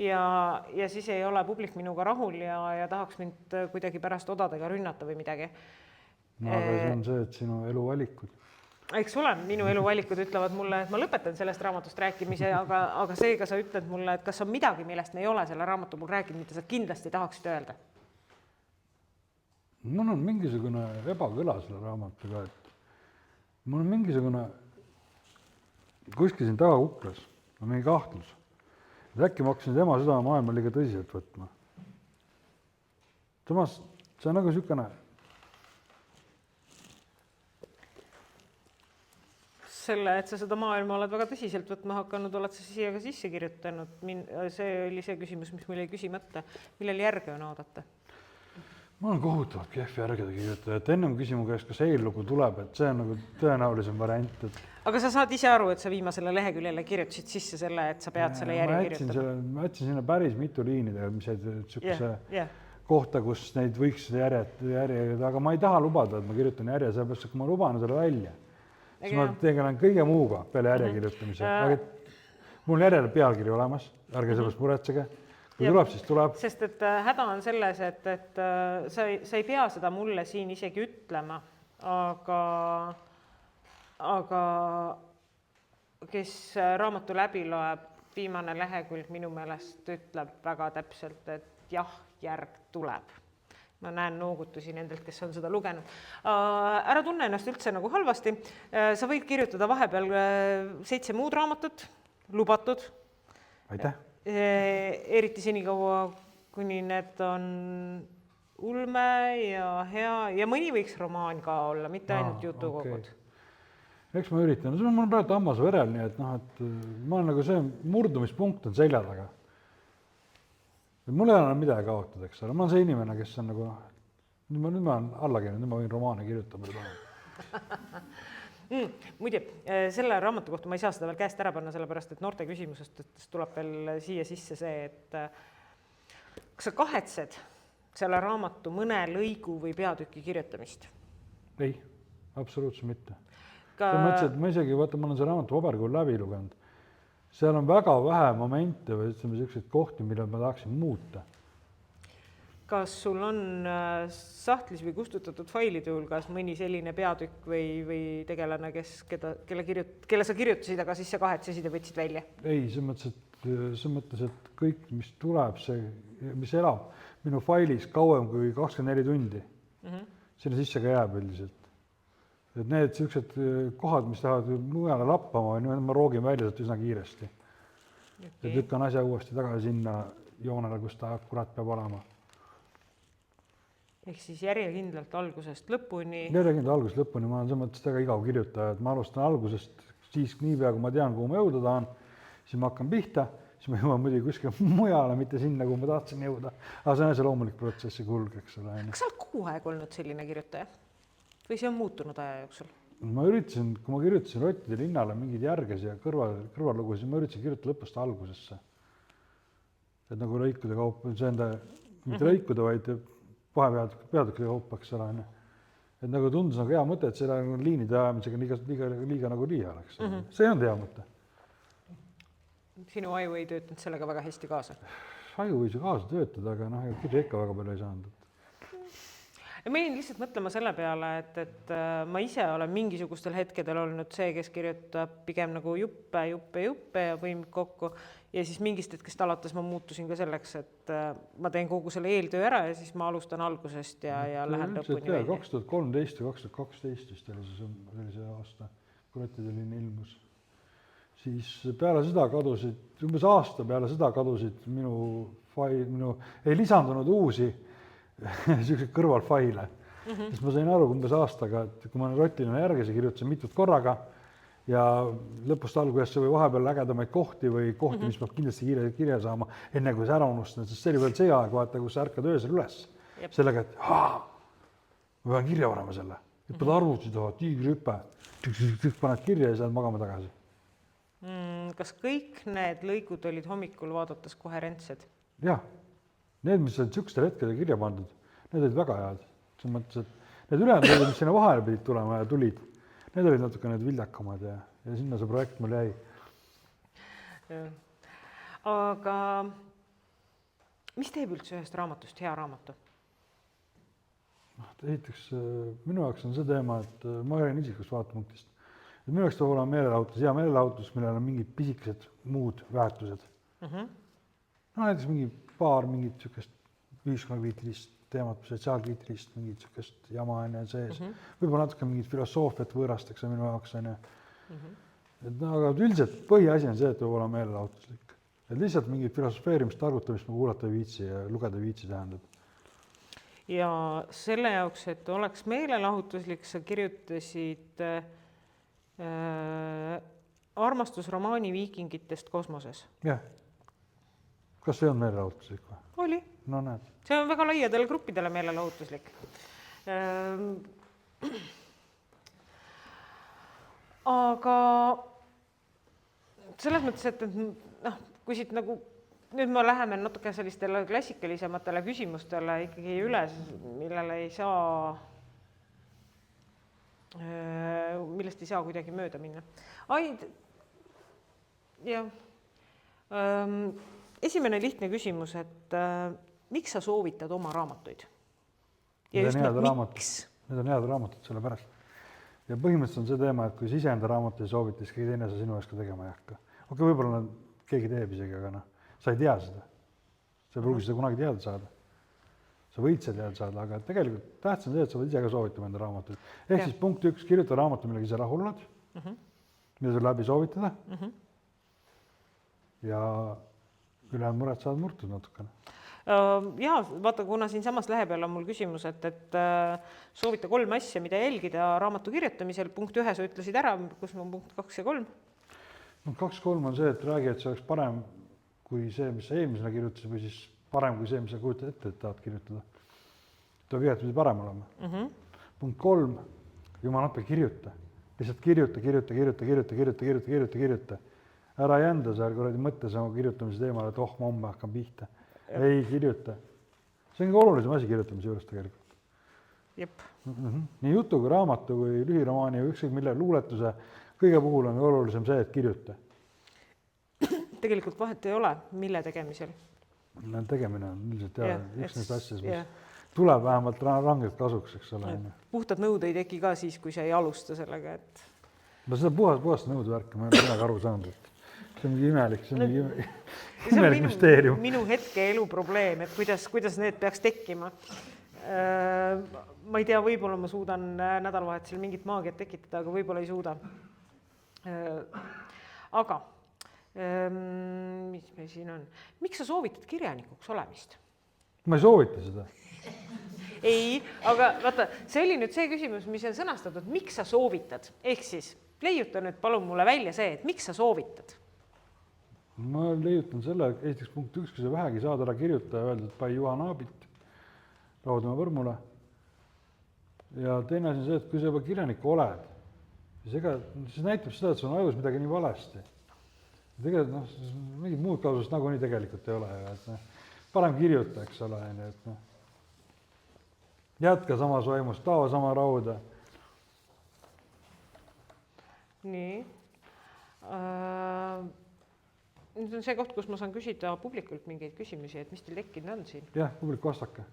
Speaker 3: ja siis ei ole publik minuga rahul ja tahaks mind kuidagi pärast odadega rünnata või midagi.
Speaker 2: No, aga see on see, et sinu eluvalikud.
Speaker 3: Eks ole, minu eluvalikud ütlevad mulle, et ma lõpetan sellest raamatust rääkimise, aga seega sa ütled mulle, et kas on midagi, millest me ei ole selle raamatu puhul rääkinud, mida sa kindlasti tahaksid öelda?
Speaker 2: Mul on mingisugune ebakõla selle raamatuga, et mul on mingisugune kuskil siin taga kuklas, on mingi kahtlus. Et äkki ma hakkasin tema seda maailma liiga tõsiselt võtma. Samas, see on nagu niisugune...
Speaker 3: Selle, et sa seda maailma oled väga tõsiselt võtma hakanud, oled sa siia ka sisse kirjutanud. See oli see küsimus, mis mul jäi küsimata. Millel järge on oodata?
Speaker 2: Ma olen kohutavalt kehv järgede kirjutaja, et ennem küsimu käest, kas eellugu tuleb, et see on nagu tõenäolisem variant. Et...
Speaker 3: Aga sa saad ise aru, et sa viimasele leheküljele kirjutasid sisse selle, et sa pead selle järje kirjutama?
Speaker 2: Ma jätsin sinna päris mitu liini, mis jäid niisuguse kohta, kus neid võiks järje, aga ma ei taha lubada, et ma kirjutan järje, sellepärast, kui ma luban selle välja, siis ma tegelen kõige muuga peale järje kirjutamise. Mul on järjele pealkiri olemas, ärge sellest muretsege. Kui tuleb, siis tuleb. Sest
Speaker 3: et häda on selles, et sa ei pea seda mulle siin isegi ütlema, aga kes raamatu läbi loeb, viimane lehekülg minu meelest ütleb väga täpselt, et jah, järg tuleb. Ma näen noogutusi nendelt, kes on seda lugenud. Ära tunne ennast üldse nagu halvasti. Sa võid kirjutada vahepeal 7 muud raamatut, lubatud.
Speaker 2: Aitäh!
Speaker 3: Eriti senikaua, kuni need on ulme ja hea ja mõni võiks romaan ka olla, mitte ainult jutukogud.
Speaker 2: Eks ma üritan. See on mul praegu hammas verel, nii et ma olen nagu see murdumispunkt on selja taga. Mul ei ole midagi kaotada, eks ole. Ma olen see inimene, kes on nagu, nüüd ma olen alla käinud, nüüd ma võin romaane kirjutada.
Speaker 3: Muide, selle raamatu kohta ma ei saa seda veel käest ära panna, sellepärast, et noorte küsimusest tuleb veel siia sisse see, et kas sa kahetsed selle raamatu mõne lõigu või peatüki kirjutamist?
Speaker 2: Ei, absoluutselt mitte. Ma isegi, vaata, ma olen see raamatu paberkujul läbi lugenud. Seal on väga vähe momente või selliseid kohti, mille ma tahaksin muuta.
Speaker 3: Kas sul on sahtlis või kustutatud failide hulgas mõni selline peatükk või tegelane, kelle sa kirjutasid, aga siis sa kahetsesid ja võtsid välja? Ei,
Speaker 2: see mõttes, et kõik, mis tuleb, mis elab minu failis kauem kui 24 tundi, sinna sisse ka jääb üldiselt. Et need sellised kohad, mis tahavad mujale lappama, ma roogin välja sealt üsna kiiresti. Ja lükkan asja uuesti tagasi sinna joonele, kus ta kurat peab olema.
Speaker 3: Ehk siis järjekindlalt algusest lõpuni?
Speaker 2: Järjekindlalt algusest lõpuni, ma olen selles mõttes väga igav kirjutaja, et ma alustan algusest, siis niipea, kui ma tean, kuhu ma jõuda tahan, siis ma hakkan pihta, siis ma jõuan muidugi kuskil mujale, mitte sinna, kuhu ma tahtsin jõuda. Aga see on see loomulik protsessi kulg, eks ole.
Speaker 3: Kas sa oled kogu aeg olnud selline kirjutaja? Või see on muutunud aja jooksul?
Speaker 2: Ma üritasin, kui ma kirjutasin Rottide linnale mingid järgesi ja kõrvallugu, siis ma üritasin kirjutada lõpust algusesse. Et nagu lõikude kaupa, see enda, mitte lõikude, vaid peatükkide kaupa, eks ole. Et nagu tundus nagu hea mõte, et selle liinide ajamisega liiga nagu liia oleks. See on hea mõte.
Speaker 3: Sinu aju ei töötanud sellega väga hästi kaasa?
Speaker 2: Aju võis ju kaasa töötada, aga kirja ikka väga palju ei saanud.
Speaker 3: Ma jäin lihtsalt mõtlema selle peale, et ma ise olen mingisugustel hetkedel olnud see, kes kirjutab pigem nagu juppe ja põimib kokku. Ja siis mingist hetkest alates ma muutusin ka selleks, et ma teen kogu selle eeltöö ära ja siis ma alustan algusest ja lähen lõpuni välja.
Speaker 2: 2013 ja 2012 oli see aasta, kui Rottide linn ilmus. Siis peale seda kadusid, umbes aasta peale seda kadusid ei lisandunud uusi selliseid kõrvalfaile. Siis ma sain aru umbes aastaga, et kui ma Rottidele järgesi kirjutasin mitut korraga ja lõpust algusesse või vahepeal ägedamaid kohti või kohti, mis peab kindlasti kirja saama, enne kui see ära unustan, sest see oli veel see aeg, vaata, kus sa ärkad öösel üles. sellega, et ma pean kirja panema selle. Hüppad arvuti taha, tiigrihüpe, paned kirja ja saad magama tagasi.
Speaker 3: Kas kõik need lõigud olid hommikul vaadates koherentsed?
Speaker 2: Jah, need, mis olid sükestel hetkedel kirja pandud, need olid väga head. See mõttes, et need ülejäänud, mis sinna vahele pidid tulema ja tulid, need olid natuke need viljakamad ja sinna see projekt mul jäi.
Speaker 3: Aga mis teeb üldse ühest raamatust hea raamatu?
Speaker 2: Esiteks, minu jaoks on see teema, et ma olen isikust vaatepunktist. Minu jaoks tuleb olema meelelahutus, hea meelelahutus, millel on mingid pisikesed muud väärtused. No näiteks mingi paar mingit sükest ühiskonnakriitilist teemat, sotsiaalkriitilist, mingit sükest jama on sees. Võib-olla natuke mingit filosoofiat võõrastaks minu jaoks on. Aga üldiselt põhiasi on see, et tuleb olema meelelahutuslik. Et lihtsalt mingit filosofeerimist, targutamist ma kuulata ei viitsi ja lugeda ei viitsi tähendab.
Speaker 3: Ja selle jaoks, et oleks meelelahutuslik, sa kirjutasid armastusromaani Viikingitest kosmoses.
Speaker 2: Jah. Kas see on meelelahutuslik või?
Speaker 3: Oli.
Speaker 2: No näed.
Speaker 3: See on väga laiadele gruppidele meelelahutuslik. Aga selles mõttes, et kui siit nagu nüüd me läheme natuke sellistele klassikalisematele küsimustele ikkagi üle, millele ei saa, millest ei saa kuidagi mööda minna. Esimene lihtne küsimus, et miks sa soovitad oma raamatuid? Ja just miks?
Speaker 2: Need on head raamatud selle pärast. Ja põhimõtteliselt on see teema, et kui sa iseenda raamat ei soovita, siis keegi teine sa sinu eest ka tegema ei hakka. Okei, võib-olla keegi teeb isegi, aga sa ei tea seda. Sa ei pruugi seda kunagi teada saada. Sa võid seda teada saada, aga tegelikult tähtsam see, et sa võid ise ka soovitama enda raamatuid. Ehk siis punkt 1, kirjuta raamatu, millega ise rahul oled, mida sa läbi soovitada. Ja ülejäänud mured saad murtud natukene.
Speaker 3: Jaa, vaata, kuna siin samas lehe peal on mul küsimus, et soovita 3 asja, mida jälgida raamatu kirjutamisel. Punkt 1 sa ütlesid ära, kus on punkt 2 ja 3?
Speaker 2: 2-3 on see, et räägi, et see oleks parem kui see, mis sa eelmisena kirjutasid või siis parem kui see, mis sa kujutad ette, et tahad kirjutada. Ta peab pidi parem olema. Punkt 3, jumal appi, kirjuta. Lihtsalt kirjuta. Ära jända seal kuradi mõttes oma kirjutamise teemal, et ma homme hakkan pihta. Ei kirjuta. See on ka olulisem asi kirjutamise juures tegelikult.
Speaker 3: Jep.
Speaker 2: Nii jutu kui raamatu kui lühiromaani või ükskõik mille luuletuse kõige puhul on olulisem see, et kirjuta.
Speaker 3: Tegelikult vahet ei ole, mille tegemisel.
Speaker 2: Tegemine on üldiselt üks neist asjades, mis tuleb vähemalt rangelt kasuks, eks ole.
Speaker 3: Puhtad nõud ei teki ka siis, kui sa ei alusta sellega, et...
Speaker 2: No seda puhast nõudvärka ma ei ole kunagi aru saanud, et see on mingi imelik, see on imelik müsteerium.
Speaker 3: Minu hetke elu probleem, et kuidas need peaks tekkima. Ma ei tea, võib-olla ma suudan nädalavahetusel mingit maagiat tekitada, aga võib-olla ei suuda. Aga mis meil siin on? Miks sa soovitad kirjanikuks olemist?
Speaker 2: Ma ei soovita seda.
Speaker 3: Ei, aga vaata, see oli nüüd see küsimus, mis on sõnastatud, miks sa soovitad? Ehk siis leiuta nüüd palun mulle välja see, et miks sa soovitad?
Speaker 2: Ma leiutan selle, esiteks punkt 1, kui sa vähegi saad ära kirjutada ja öelda, et pai Juhan Aabit Raudmaa Võrmule. Ja teine asi on see, et kui sa juba kirjanik oled, siis näitab seda, et sul on ajus midagi nii valesti. Tegelikult mingid muud kausust nagunii tegelikult ei ole. Parem kirjuta, eks ole. Jätka samas vaimus, taava sama rauda.
Speaker 3: Nii. Nüüd on see koht, kus ma saan küsida publikult mingeid küsimusi, et mis teil tekkinud on siin?
Speaker 2: Jah, publik vastake.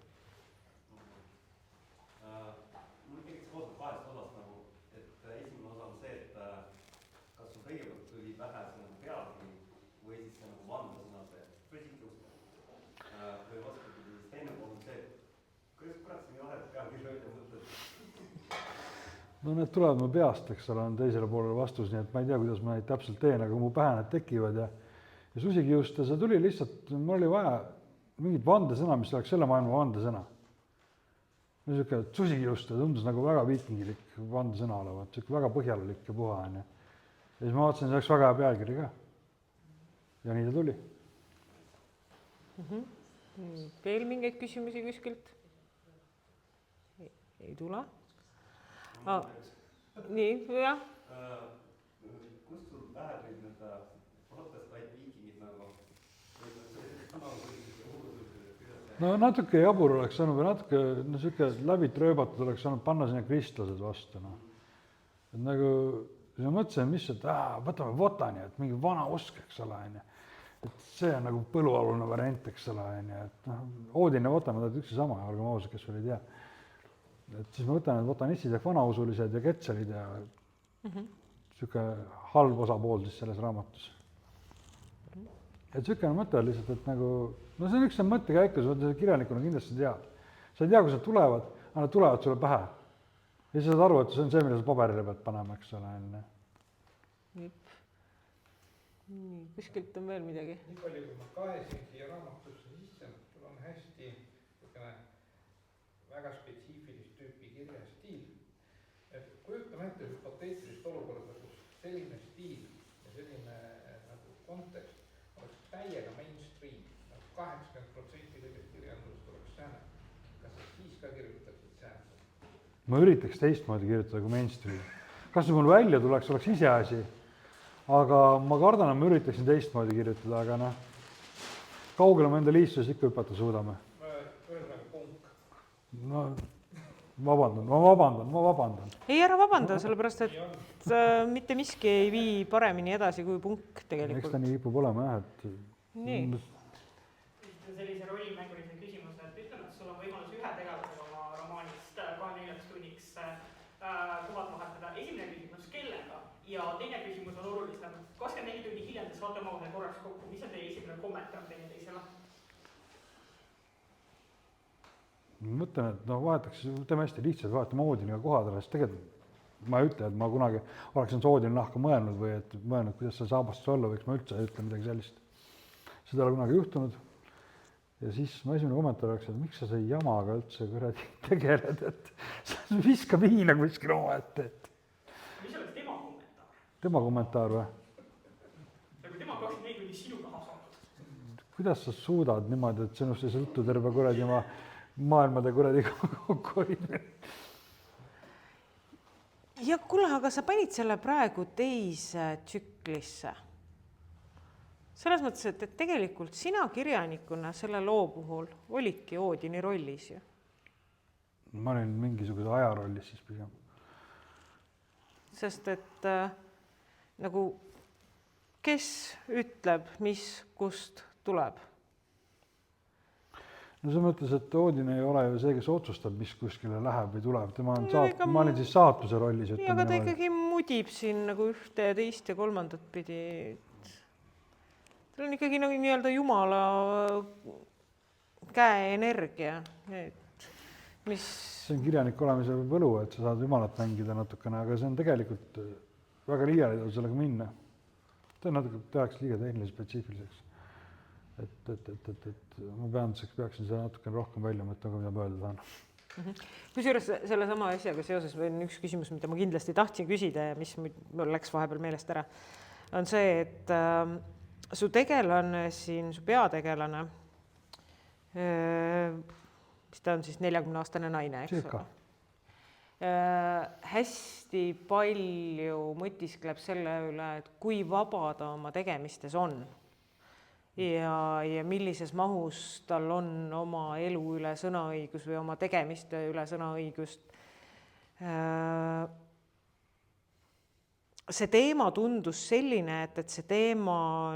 Speaker 4: Mul tekiks koostab kahest osast, et esimene osa on see, et kas sul kõigepealt tuli pähe see pealgi või siis see vandesõna see tõsikus või vastupidi, siis teine pool on see, kuidas kurat see nii vahet pealgi välja mõtled?
Speaker 2: No need tulevad mu peast, eks ole, on teisele poolele vastus, nii et ma ei tea, kuidas ma neid täpselt teen, aga mu pähe need tekivad ja susikiuste, see tuli lihtsalt, mul oli vaja mingit vandesõna, mis oleks selle maailma vandesõna. Niisugune susikiuste tundus nagu väga viikingilik vandesõna olevat, väga põhjalik ja puha. Ja siis ma vaatasin, see oleks väga hea pealkiri ka. Ja nii ta tuli.
Speaker 3: Veel mingeid küsimusi kuskilt? ei tule. Nii, jah.
Speaker 4: Kust sul pähe tulid need protest-type viikingid nagu?
Speaker 2: No natuke jabur oleks saanud või natuke siuke läbit rööbatud oleks saanud panna sinna kristlased vastu. Et nagu ma mõtlesin, mis, et võtame Wotani, et mingi vana usk, eks ole, et see on nagu põlualune variant, eks ole, et Oodin ja Wotan on üks ja sama, olgem ausad, kes veel ei tea. Et siis me võtame wotanistid ehk vanausulised ja ketselid ja siuke halb osapool siis selles raamatus. Et siukene mõte on lihtsalt, et nagu, no see on üks mõttekäik, sa kirjanikuna kindlasti tead. Sa ei tea, kui sa tulevad, aga nad tulevad sulle pähe. Ja sa saad aru, et see on see, mida sa paberile pead panema, eks ole.
Speaker 3: Nii, kuskilt on veel midagi.
Speaker 5: Nii palju, kui ma kaesin siia raamatusse sisse, sul on hästi väga spetsiifilist tüüpi kirjastiil. Kujutame ette hüpoteetilist olukorda, kus selline stiil ja selline nagu kontekst oleks täiega mainstream, 80% kõigest kirjandusest oleks sääne. Kas sa siis ka kirjutaksid sääne?
Speaker 2: Ma üritaks teistmoodi kirjutada kui mainstream. Kas see mul välja tuleks, oleks ise asi, aga ma kardan, et ma üritaksin teistmoodi kirjutada, aga kaugele me enda liistus ikka hüpata suudame.
Speaker 5: Ühesõnaga punk.
Speaker 2: No, ma vabandan.
Speaker 3: Ei, ära vabanda, sellepärast, et mitte miski ei vii paremini edasi kui punk tegelikult.
Speaker 2: Eks ta nii kipub olema, jah, et...
Speaker 3: Nii.
Speaker 6: Sellise rollimängulise küsimuse, et ütleme, et sul on võimalus ühe tegelasega oma romaanist 24 tunniks kuvad vahetada. Esimene küsimus, kellega? Ja teine küsimus on olulisem. 24 tunni hiljem te saate omavahel korraks kokku. Mis on teie esimene kommentaar teine teisele?
Speaker 2: Ma mõtlen, et vahetaks, teeme hästi lihtsalt, vahetame Oodiniga kohadele, sest tegelikult ma ei ütle, et ma kunagi oleksin Oodini nahka mõelnud või et mõelnud, kuidas see saabastus olla võiks, ma üldse ei ütle midagi sellist. Seda ei ole kunagi juhtunud. Ja siis ma esimene kommentaar oleks, et miks sa see jamaga üldse kuradi tegeled, et sa viska viina kuskil oma ette.
Speaker 6: Mis oleks tema kommentaar?
Speaker 2: Tema kommentaar või?
Speaker 6: Nagu tema 24 tunni sinu taha saanud.
Speaker 2: Kuidas sa suudad niimoodi, et sinust ei sõltu terve kuradi maailmade kuradi kokku hoidmine?
Speaker 3: Ja kuule, aga sa panid selle praegu teise tsüklisse. Selles mõttes, et tegelikult sina kirjanikuna selle loo puhul olidki Oodini rollis ju.
Speaker 2: Ma olin mingisuguse ajarollis siis pigem.
Speaker 3: Sest et nagu kes ütleb, mis kust tuleb?
Speaker 2: No see mõttes, et Oodin ei ole ju see, kes otsustab, mis kuskile läheb või tuleb. Ma olin siis saatuse rollis.
Speaker 3: Aga ta ikkagi mudib siin nagu ühte ja teist ja kolmandat pidi. Tal on ikkagi nagu nii-öelda jumala käeenergia. Mis...
Speaker 2: See on kirjanik olemise võlu, et sa saad jumalat mängida natukene, aga see on tegelikult väga liiale sellega minna. See on natuke tehakse liiga tehnilise spetsiifiliseks. Et ma peaksin seda natukene rohkem välja mõtlema, mida ma öelda tahan.
Speaker 3: Kusjuures selle sama asjaga seoses on üks küsimus, mida ma kindlasti tahtsin küsida ja mis mul läks vahepeal meelest ära, on see, et su tegelane siin, su peategelane, mis ta on siis 40-aastane naine, eks ole? Hästi palju mõtiskleb selle üle, et kui vaba ta oma tegemistes on ja millises mahus tal on oma elu üle sõnaõigus või oma tegemiste üle sõnaõigust. See teema tundus selline, et see teema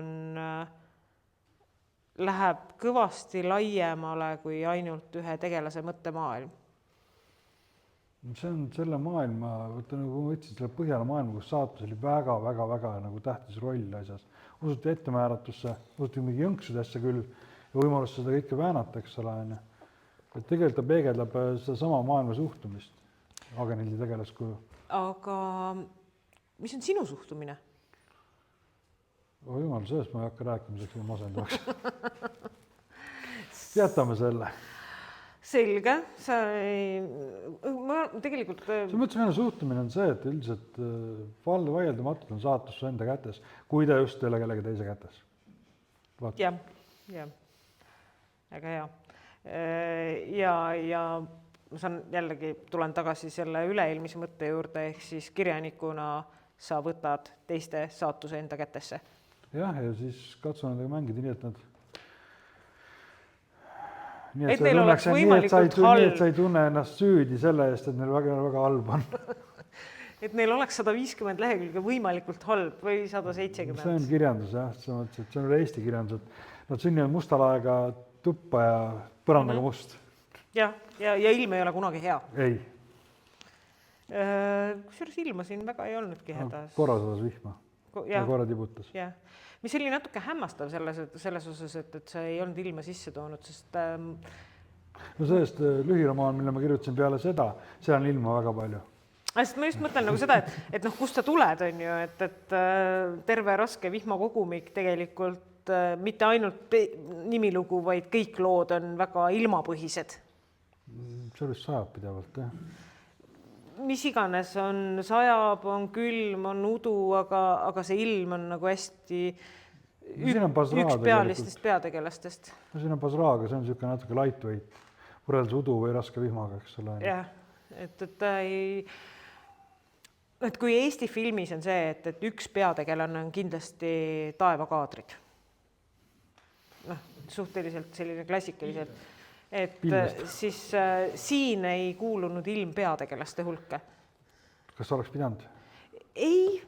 Speaker 3: läheb kõvasti laiemale kui ainult ühe tegelase mõttemaailm.
Speaker 2: See on selle maailma, nagu ma ütlesin, selle Põhjala maailma, kus saatus oli väga nagu tähtis roll asjas. Usuti ettemääratusse, usuti mingi jõnksudesse küll ja võimalust seda kõike väänata, eks ole. Et tegelikult ta peegeldab seda sama maailma suhtumist, Agenildi tegelaskuju.
Speaker 3: Aga mis on sinu suhtumine?
Speaker 2: Jumal, sellest ma ei hakka rääkimiseks või masendavaks. Jätame selle.
Speaker 3: Selge, ma tegelikult...
Speaker 2: See mõttes minu suhtumine on see, et üldiselt vaieldamatult on saatus su enda kätes, kui ta just ei ole kellegi teise kätes.
Speaker 3: Jah, väga hea. Ja ma saan jällegi, tulen tagasi selle üleilmise mõtte juurde, ehk siis kirjanikuna sa võtad teiste saatuse enda kätesse.
Speaker 2: jah, ja siis katsu nendega mängida nii, et nad
Speaker 3: Et neil oleks võimalikult halb.
Speaker 2: Nii, et sa ei tunne ennast süüdi selle eest, et neil väga halb on.
Speaker 3: Et neil oleks 150 lehekülge võimalikult halb või 170.
Speaker 2: See on kirjandus, jah. See on üle Eesti kirjandus, et nad sünnivad mustalaega tuppa ja põrandaga must.
Speaker 3: Ja ilm ei ole kunagi hea.
Speaker 2: Ei.
Speaker 3: Kusjuures ilma siin väga ei olnudki hädas.
Speaker 2: Korra sadas vihma. Ja korra tibutas.
Speaker 3: Jah. Mis oli natuke hämmastav selles osas, et see ei olnud ilma sisse toonud, sest...
Speaker 2: No sellest lühiromaan, mille ma kirjutasin peale seda, see on ilma väga palju.
Speaker 3: Sest ma just mõtlen nagu seda, et kust sa tuled, on ju, et terve raske vihmakogumik tegelikult mitte ainult nimilugu, vaid kõik lood on väga ilmapõhised.
Speaker 2: Sellest sajab pidevalt, jah.
Speaker 3: Mis iganes on, sajab, on külm, on udu, aga see ilm on nagu hästi üks pealistest peategelastest.
Speaker 2: No siin on Basraaga, see on niisugune natuke lightweight, võrreldes udu või raske vihmaga, eks ole.
Speaker 3: Jah, et kui Eesti filmis on see, et üks peategelane on kindlasti taevakaadrid. Suhteliselt selline klassikaliselt. Et siis siin ei kuulunud ilm peategelaste hulka.
Speaker 2: Kas oleks pidanud?
Speaker 3: Ei.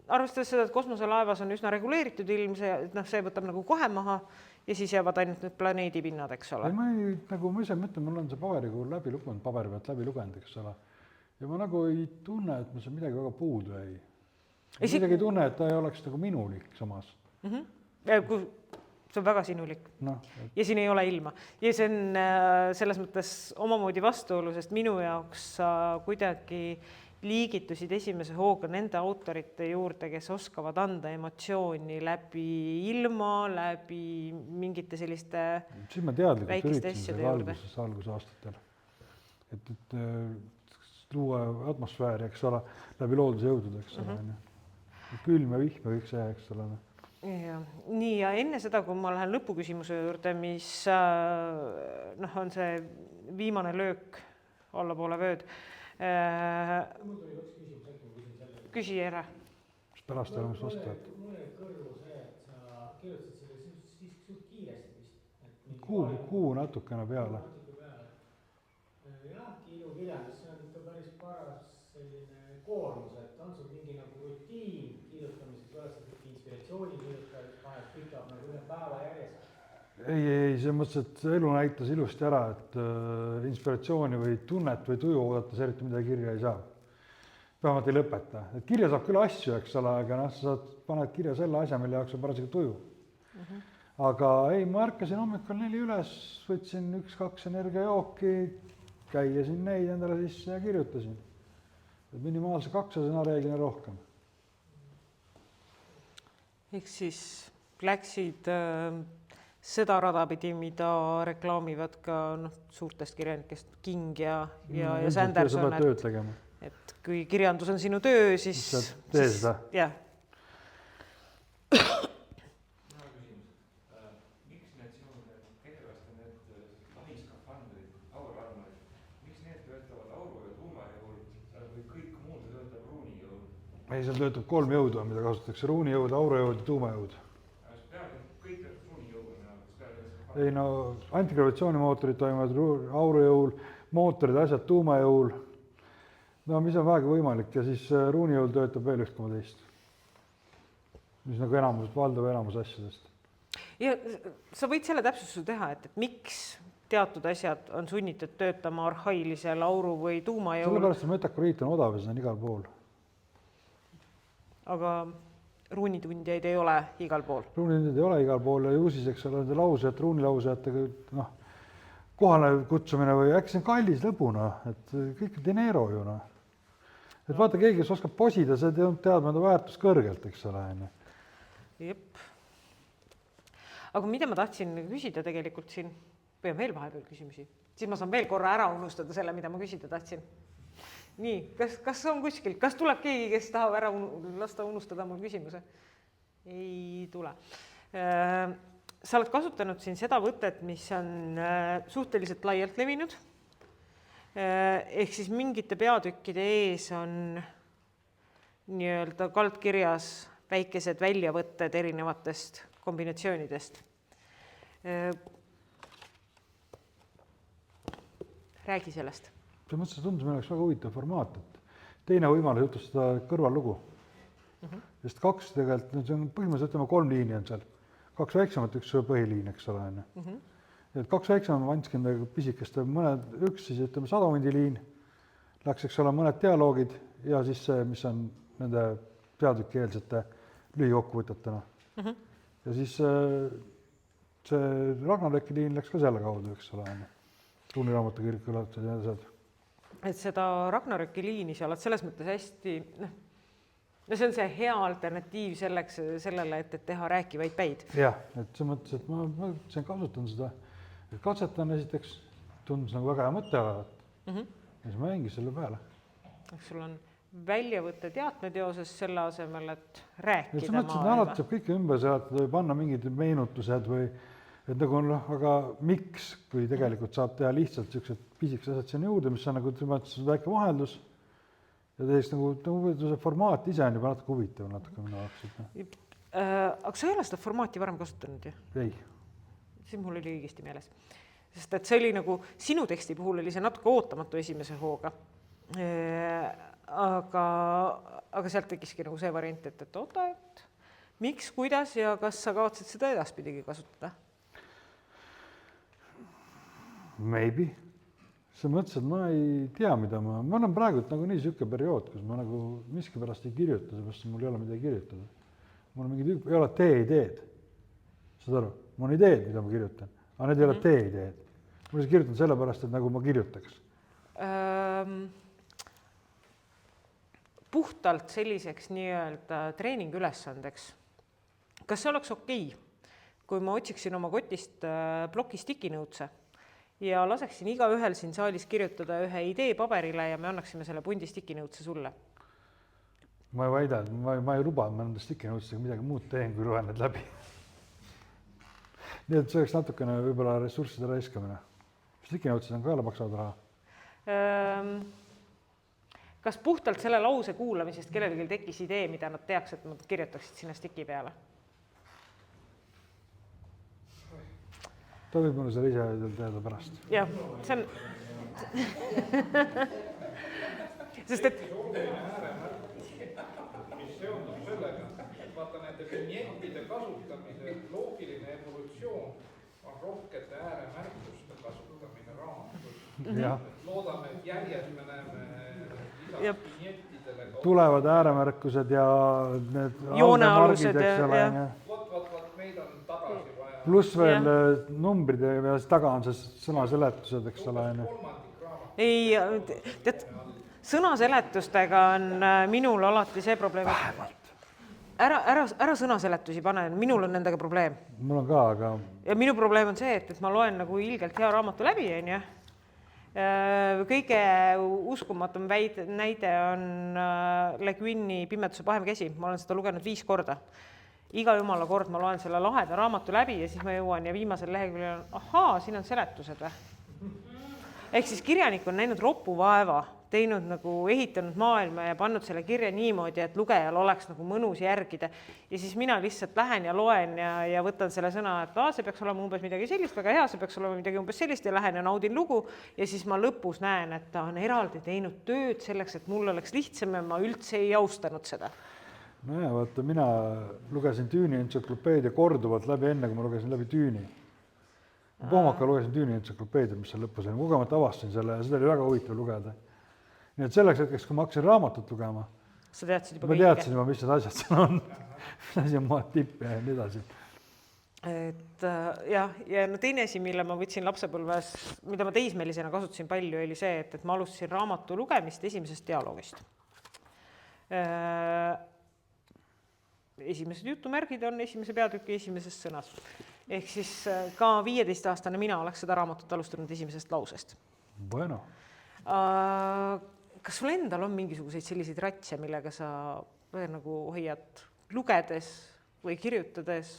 Speaker 3: Arvestades seda, et kosmoselaevas on üsna reguleeritud ilm, see võtab nagu kohe maha ja siis jäävad ainult need planeedi pinnad, eks ole.
Speaker 2: Ma ise mõtlen, mul on see paberiga läbi lugenud, paberi pealt läbi lugenud, eks ole. Ja ma nagu ei tunne, et ma see midagi väga puudu ei. Midagi ei tunne, et ta ei oleks nagu minulik samas. See on väga sinulik. Ja siin ei ole ilma. Ja see on selles mõttes omamoodi vastuolu, sest minu jaoks sa kuidagi liigitusid esimese hooga nende autorite juurde, kes oskavad anda emotsiooni läbi ilma, läbi mingite selliste siis ma teadlikult
Speaker 3: väikeste
Speaker 2: üritasin
Speaker 3: asjade juurde.
Speaker 2: Algusaastatel. Et luua atmosfääri, eks ole, läbi looduse jõududa, eks ole. Külm ja vihm ja kõik see, eks ole.
Speaker 3: Nii, ja enne seda, kui ma lähen lõpuküsimuse juurde, mis on see viimane löök allapoole vööd.
Speaker 7: Mul tuli üks küsimus, äkki ma küsin selle.
Speaker 3: Küsi ära.
Speaker 2: Pärast oleme vastajad.
Speaker 7: Mul oli kõrvu see, et sa kirjutasid selle suht kiiresti vist.
Speaker 2: Kuu natukene peale.
Speaker 7: Jah, ilukirjandus, see on ikka päris paras selline koormus, et on sul mingi nagu rutiin kirjutamiseks, võrrastad inspiratsiooni kirjutajad, vahel pikab nagu ühe päeva järjest.
Speaker 2: Ei, see mõttes, et elu näitas ilusti ära, et inspiratsiooni või tunnet või tuju oodates eriti midagi kirja ei saa. Vähemalt ei lõpeta. Et kirja saab küll asju, eks ole, aga sa paned kirja selle asja, mille jaoks on parasjagu tuju. Aga ei, ma ärkasin hommikul 4 üles, võtsin 1-2 energiajooki, käiasin neid endale sisse ja kirjutasin. Minimaalse 200 reeglina rohkem.
Speaker 3: Ehk siis läksid seda rada pidi, mida reklaamivad ka suurtest kirjanikest King ja Sanderson, et kui kirjandus on sinu töö, siis
Speaker 2: tee seda.
Speaker 3: Jah.
Speaker 5: Miks need sinu tegelaste need lahiskafandrid, aurarmarid, miks need töötavad auru- ja tuumajõul või kõik muud töötab ruunijõul?
Speaker 2: Ei, seal töötab 3 jõudu, mida kasutatakse. Ruunijõud, aurujõud ja tuumajõud.
Speaker 5: Kõik töötab ruunijõul.
Speaker 2: Ei no, antigravatsioonimootorid toimuvad aurujõul, mootorid, asjad tuumajõul. No mis on vähegi võimalik ja siis ruunijõul töötab veel 1,2. Mis nagu valdav enamus asjadest.
Speaker 3: Ja sa võid selle täpsustuse teha, et miks teatud asjad on sunnitud töötama arhailisel auru- või tuumajõul.
Speaker 2: Sellepärast, et metakoriit on odav ja seda on igal pool.
Speaker 3: Aga ruunitundjaid ei ole igal pool.
Speaker 2: Ruunitundjaid ei ole igal pool ja juusiseks on lausejad, ruunilausejatega kohale kutsumine või äkki see on kallis lõbuna, et kõik dinero ju . Et vaata, keegi, kes oskab posida, see teab mõnda väärtus kõrgelt, eks ole.
Speaker 3: Jep. Aga mida ma tahtsin küsida tegelikult siin, või on veel vahepeal küsimusi, siis ma saan veel korra ära unustada selle, mida ma küsida tahtsin. Nii, kas on kuskil, kas tuleb keegi, kes tahab ära lasta unustada mul küsimuse? Ei tule. Sa oled kasutanud siin seda võtet, mis on suhteliselt laialt levinud. ehk siis mingite peatükkide ees on nii-öelda kaldkirjas väikesed väljavõtted erinevatest kombinatsioonidest. Räägi sellest.
Speaker 2: See mõttes tundus meil oleks väga huvitav formaat, et teine võimalus jutustada kõrvallugu. Sest kaks tegelikult, see on põhimõtteliselt 3 liini on seal. 2 väiksemat, 1 põhiliin, eks ole. Et 2 väiksemat ma andsin pisikest, üks siis ütleme sadamundiliin, läks, eks ole, mõned dialoogid ja siis see, mis on nende peatükieelsete lühikokkuvõtetena. Ja siis see Ragnaröki liin läks ka selle kaudu, eks ole. Tuuniraamatu kirikul ja need.
Speaker 3: Et seda Ragnaröki liini sa oled selles mõttes hästi, no see on see hea alternatiiv sellele, et teha rääkivaid päid.
Speaker 2: Jah, et see mõttes, et ma kasutan seda, et katsetan esiteks, tundus nagu väga hea mõte olevat. Ja siis ma jäingi selle peale.
Speaker 3: Sul on väljavõtte teatmeteoses selle asemel, et rääkida
Speaker 2: et sa mõtlesid, et alati saab kõike ümber seletada või panna mingid meenutused või et nagu on, aga miks, kui tegelikult saab teha lihtsalt sellised pisikesed asjad sinna juurde, mis on nagu väike vaheldus ja teiseks nagu see formaat ise on juba natuke huvitav minu jaoks.
Speaker 3: Aga sa ei ole seda formaati varem kasutanud ju?
Speaker 2: Ei.
Speaker 3: Siis mul oli õigesti meeles. Sest et see oli nagu, sinu teksti puhul oli see natuke ootamatu esimese hooga. Aga sealt tekiski nagu see variant, et oota, et miks, kuidas ja kas sa kavatsed seda edaspidigi kasutada?
Speaker 2: Maybe. See mõttes, et ma ei tea, mida ma olen praegu nagu nii siuke periood, kus ma nagu miskipärast ei kirjuta, seepärast mul ei ole midagi kirjutada. Mul on mingi ei ole tee-ideed. Saad aru? Mul on ideed, mida ma kirjutan, aga need ei ole tee-ideed. Ma olen kirjutan sellepärast, et nagu ma kirjutaks.
Speaker 3: Puhtalt selliseks nii-öelda treeningülesandeks. Kas see oleks okei, kui ma otsiksin oma kotist ploki stikinotse ja laseksin iga ühel siin saalis kirjutada ühe idee paberile ja me annaksime selle pundi stikinotse sulle?
Speaker 2: Ma ei väida, ma ei luba, et ma nende stikinotsidega midagi muud teen, kui loen need läbi. Nii et see oleks natukene võib-olla ressursside raiskamine. Stikinotsid on ka jälle maksavad raha.
Speaker 3: Kas puhtalt selle lause kuulamisest kellelgi tekkis idee, mida nad teaks, et nad kirjutaksid sinna stiki peale?
Speaker 2: Ta võib mulle selle ise teada pärast.
Speaker 3: Jah, see on... Sest et...
Speaker 5: Mis seondub sellega, et vaata nende vignettide kasutamise loogiline evolutsioon on rohkete ääremärkuste kasutamine raamatus. Loodame, et järjest me näeme lisaks vignettidele
Speaker 2: tulevad ääremärkused ja need
Speaker 3: joonealused
Speaker 2: ja
Speaker 5: Vot, meid on tagasi vaja.
Speaker 2: Pluss veel numbrid ja taga on see sõnaseletused, eks ole.
Speaker 3: Ei, tead, sõnaseletustega on minul alati see probleem. Ära sõnaseletusi pane, minul on nendega probleem.
Speaker 2: Mul on ka, aga...
Speaker 3: Ja minu probleem on see, et ma loen nagu ilgelt hea raamatu läbi, Kõige uskumatum näide on Le Guini Pimeduse pahem käsi. Ma olen seda lugenud 5 korda. Iga jumala kord ma loen selle laheda raamatu läbi ja siis ma jõuan ja viimasel leheküljel on, siin on seletused või? Ehk siis kirjanik on näinud ropu vaeva, teinud nagu ehitanud maailma ja pannud selle kirja niimoodi, et lugejal oleks nagu mõnus järgida. Ja siis mina lihtsalt lähen ja loen ja võtan selle sõna, et see peaks olema umbes midagi sellist, väga hea, see peaks olema midagi umbes sellist ja lähen ja naudin lugu. Ja siis ma lõpus näen, et ta on eraldi teinud tööd selleks, et mul oleks lihtsam ja ma üldse ei austanud seda.
Speaker 2: Nojah, vaata, mina lugesin Tüüni entsüklopeedia korduvalt läbi enne, kui ma lugesin läbi Tüüni. Pohmaka lugesin Tüüni entsüklopeedia, mis seal lõpus oli. Kogemata avastasin selle ja seda oli väga huvitav lugeda. Nii et selleks hetkeks, kui ma hakkasin raamatut lugema,
Speaker 3: ma teadsin
Speaker 2: juba, mis need asjad seal on. Asi on maad tipp ja nii edasi.
Speaker 3: Ja teine asi, mille ma võtsin lapsepõlves, mida ma teismelisena kasutasin palju, oli see, et ma alustasin raamatu lugemist esimesest dialoogist. Esimesed jutumärgid on esimese peatüki esimeses sõnas. Ehk siis ka 15-aastane mina oleks seda raamatut alustanud esimesest lausest.
Speaker 2: Bueno.
Speaker 3: Kas sul endal on mingisuguseid selliseid ratse, millega sa nagu hoiad lugedes või kirjutades?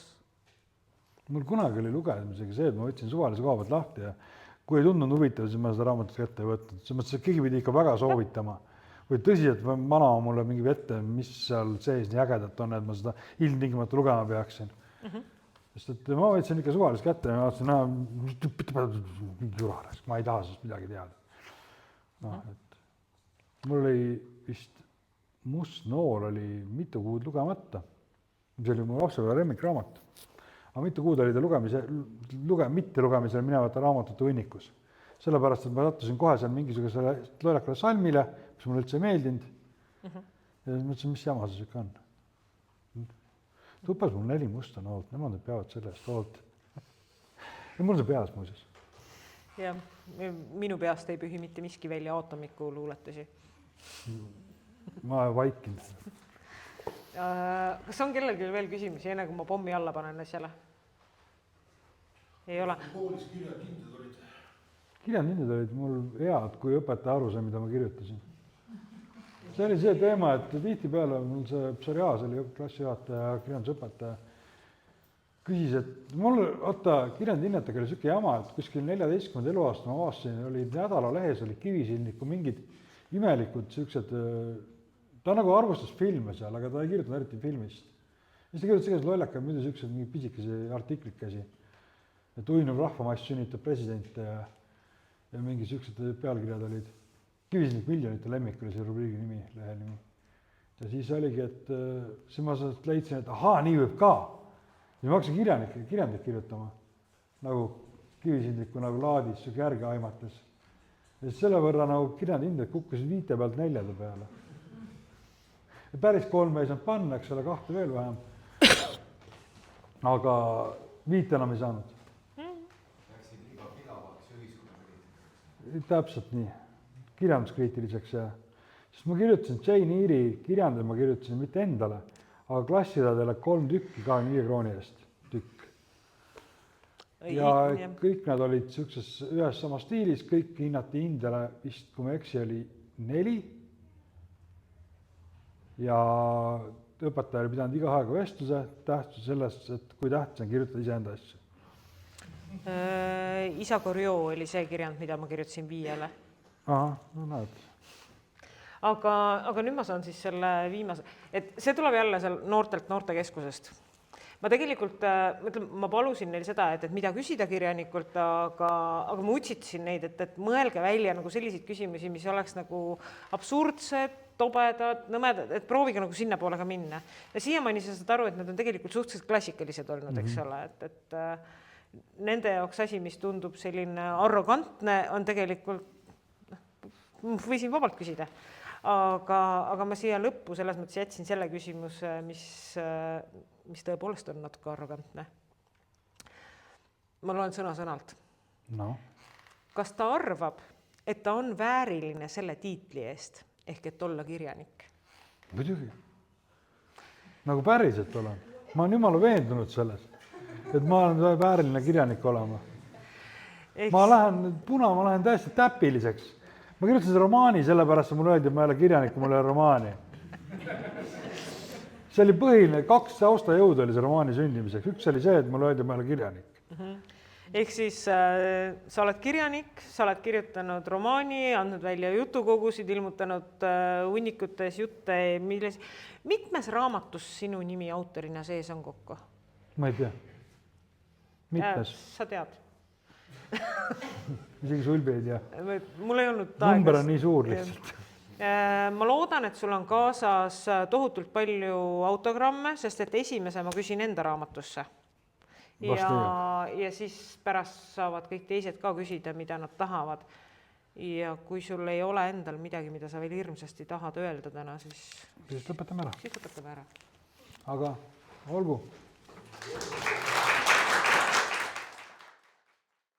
Speaker 2: Mul kunagi oli lugemisega see, et ma võtsin suvalise koha pealt lahti ja kui ei tundunud huvitav, siis ma seda raamatut kätte ei võtnud. Selles mõttes, et keegi pidi ikka väga soovitama või tõsiselt manama mulle mingi ette, mis seal sees nii ägedat on, et ma seda ilmtingimata lugema peaksin. Sest et ma võtsin ikka suvalist kätte ja ma vaatasin, jurares, ma ei taha sellest midagi teada. No, et mul oli vist Must noor oli mitu kuud lugemata. See oli mu lapsepõlve lemmikraamat. Aga mitu kuud oli ta mitte lugemisele minevate raamatute hunnikus. Sellepärast, et ma sattusin kohe seal mingisugusele lollakale salmile, mis mulle üldse ei meeldinud. Ja mõtlesin, mis jama see siuke on. Tuppas mul 4 musta noolt, nemad peavad selle eest hoolt. Ja mul see peas muuseas.
Speaker 3: Ja minu peast ei pühi mitte miski välja Aatomikku luuletusi.
Speaker 2: Ma vaikin.
Speaker 3: Kas on kellelgi veel küsimusi, enne kui ma pommi alla panen asjale? Ei ole.
Speaker 1: Koolis kirjandinded olid?
Speaker 2: Kirjandinded olid mul head, kui õpetaja aru sai, mida ma kirjutasin. See oli see teema, et tihtipeale mul see psoriaas oli klassijuhataja ja kirjandusõpetaja küsis, et mul, kirjandinnetega oli siuke jama, et kuskil 14. eluaasta ma avastasin, oli nädalalehes oli Kivisildniku mingid imelikud siuksed, ta nagu arvustas filme seal, aga ta ei kirjutanud eriti filmist. Siis ta kirjutas igas lollaka muidu siuksed mingi pisikesi artiklikesi, et uinuv rahvamass sünnitab presidente ja mingi siuksed pealkirjad olid. Kivisildnik miljonite lemmik oli see rubriigi nimi, lehe nimi. Ja siis oligi, et siis ma leidsin, et ahaa, nii võib ka. Ja ma hakkasin kirjandit kirjutama, nagu Kivisildniku nagu laadis, siuke järgi aimates. Ja siis selle võrra nagu kirjandinded kukkusid 5 pealt 4 peale. Ja päris 3 ei saanud panna, eks ole, 2 veel vähem. Aga 5 enam ei saanud.
Speaker 1: Läksid liiga pidavaks ühiskonnakriitiliseks.
Speaker 2: Täpselt nii. Kirjanduskriitiliseks ja siis ma kirjutasin Jane Eyre'i kirjandid, ma kirjutasin mitte endale, aga klassiõdedele 3 tükki 25 krooni eest tükk. Ja kõik nad olid siukses ühes sama stiilis, kõik hinnati hindele vist, kui ma eksi, oli 4. Ja õpetaja oli pidanud iga aega vestluse tähtsuse sellest, et kui tähtis on kirjutada iseenda asju.
Speaker 3: Isa Korjoo oli see kirjand, mida ma kirjutasin 5.
Speaker 2: Aha, no näed.
Speaker 3: Aga nüüd ma saan siis selle viimase, et see tuleb jälle seal noortekeskusest. Ma tegelikult, ma palusin neil seda, et mida küsida kirjanikult, aga ma utsitasin neid, et mõelge välja nagu selliseid küsimusi, mis oleks nagu absurdsed, tobedad, nõmedad, et proovige nagu sinna poole ka minna. Ja siiamaani sa saad aru, et nad on tegelikult suhteliselt klassikalised olnud, eks ole, et nende jaoks asi, mis tundub selline arrogantne, on tegelikult, võisin vabalt küsida, aga ma siia lõppu selles mõttes jätsin selle küsimuse, mis tõepoolest on natuke arrogantne. Ma loen sõna-sõnalt.
Speaker 2: No.
Speaker 3: Kas ta arvab, et ta on vääriline selle tiitli eest, ehk et olla kirjanik?
Speaker 2: Muidugi. Nagu päriselt olen. Ma olen jumala veendunud selles, et ma olen vääriline kirjanik olema. Ma lähen täiesti täpiliseks. Ma kirjutasin romaani, sellepärast mulle öeldi, et ma ei ole kirjanik, mul ei ole romaani. See oli põhiline, 2 taustajõud oli see romaani sündimiseks. Üks oli see, et mulle öeldi, et ma ei ole kirjanik.
Speaker 3: Ehk siis sa oled kirjanik, sa oled kirjutanud romaani, andnud välja jutukogusid, ilmutanud hunnikutes jutte, mitmes raamatus sinu nimi autorina sees on kokku?
Speaker 2: Ma ei tea. Mitmes?
Speaker 3: Sa tead.
Speaker 2: Isegi sulbi ei tea.
Speaker 3: Mul ei olnud
Speaker 2: number on nii suur lihtsalt.
Speaker 3: Ma loodan, et sul on kaasas tohutult palju autogramme, sest et esimese ma küsin enda raamatusse. Ja siis pärast saavad kõik teised ka küsida, mida nad tahavad. Ja kui sul ei ole endal midagi, mida sa veel hirmsasti tahad öelda täna, siis
Speaker 2: lõpetame ära.
Speaker 3: Siis lõpetame ära.
Speaker 2: Aga olgu.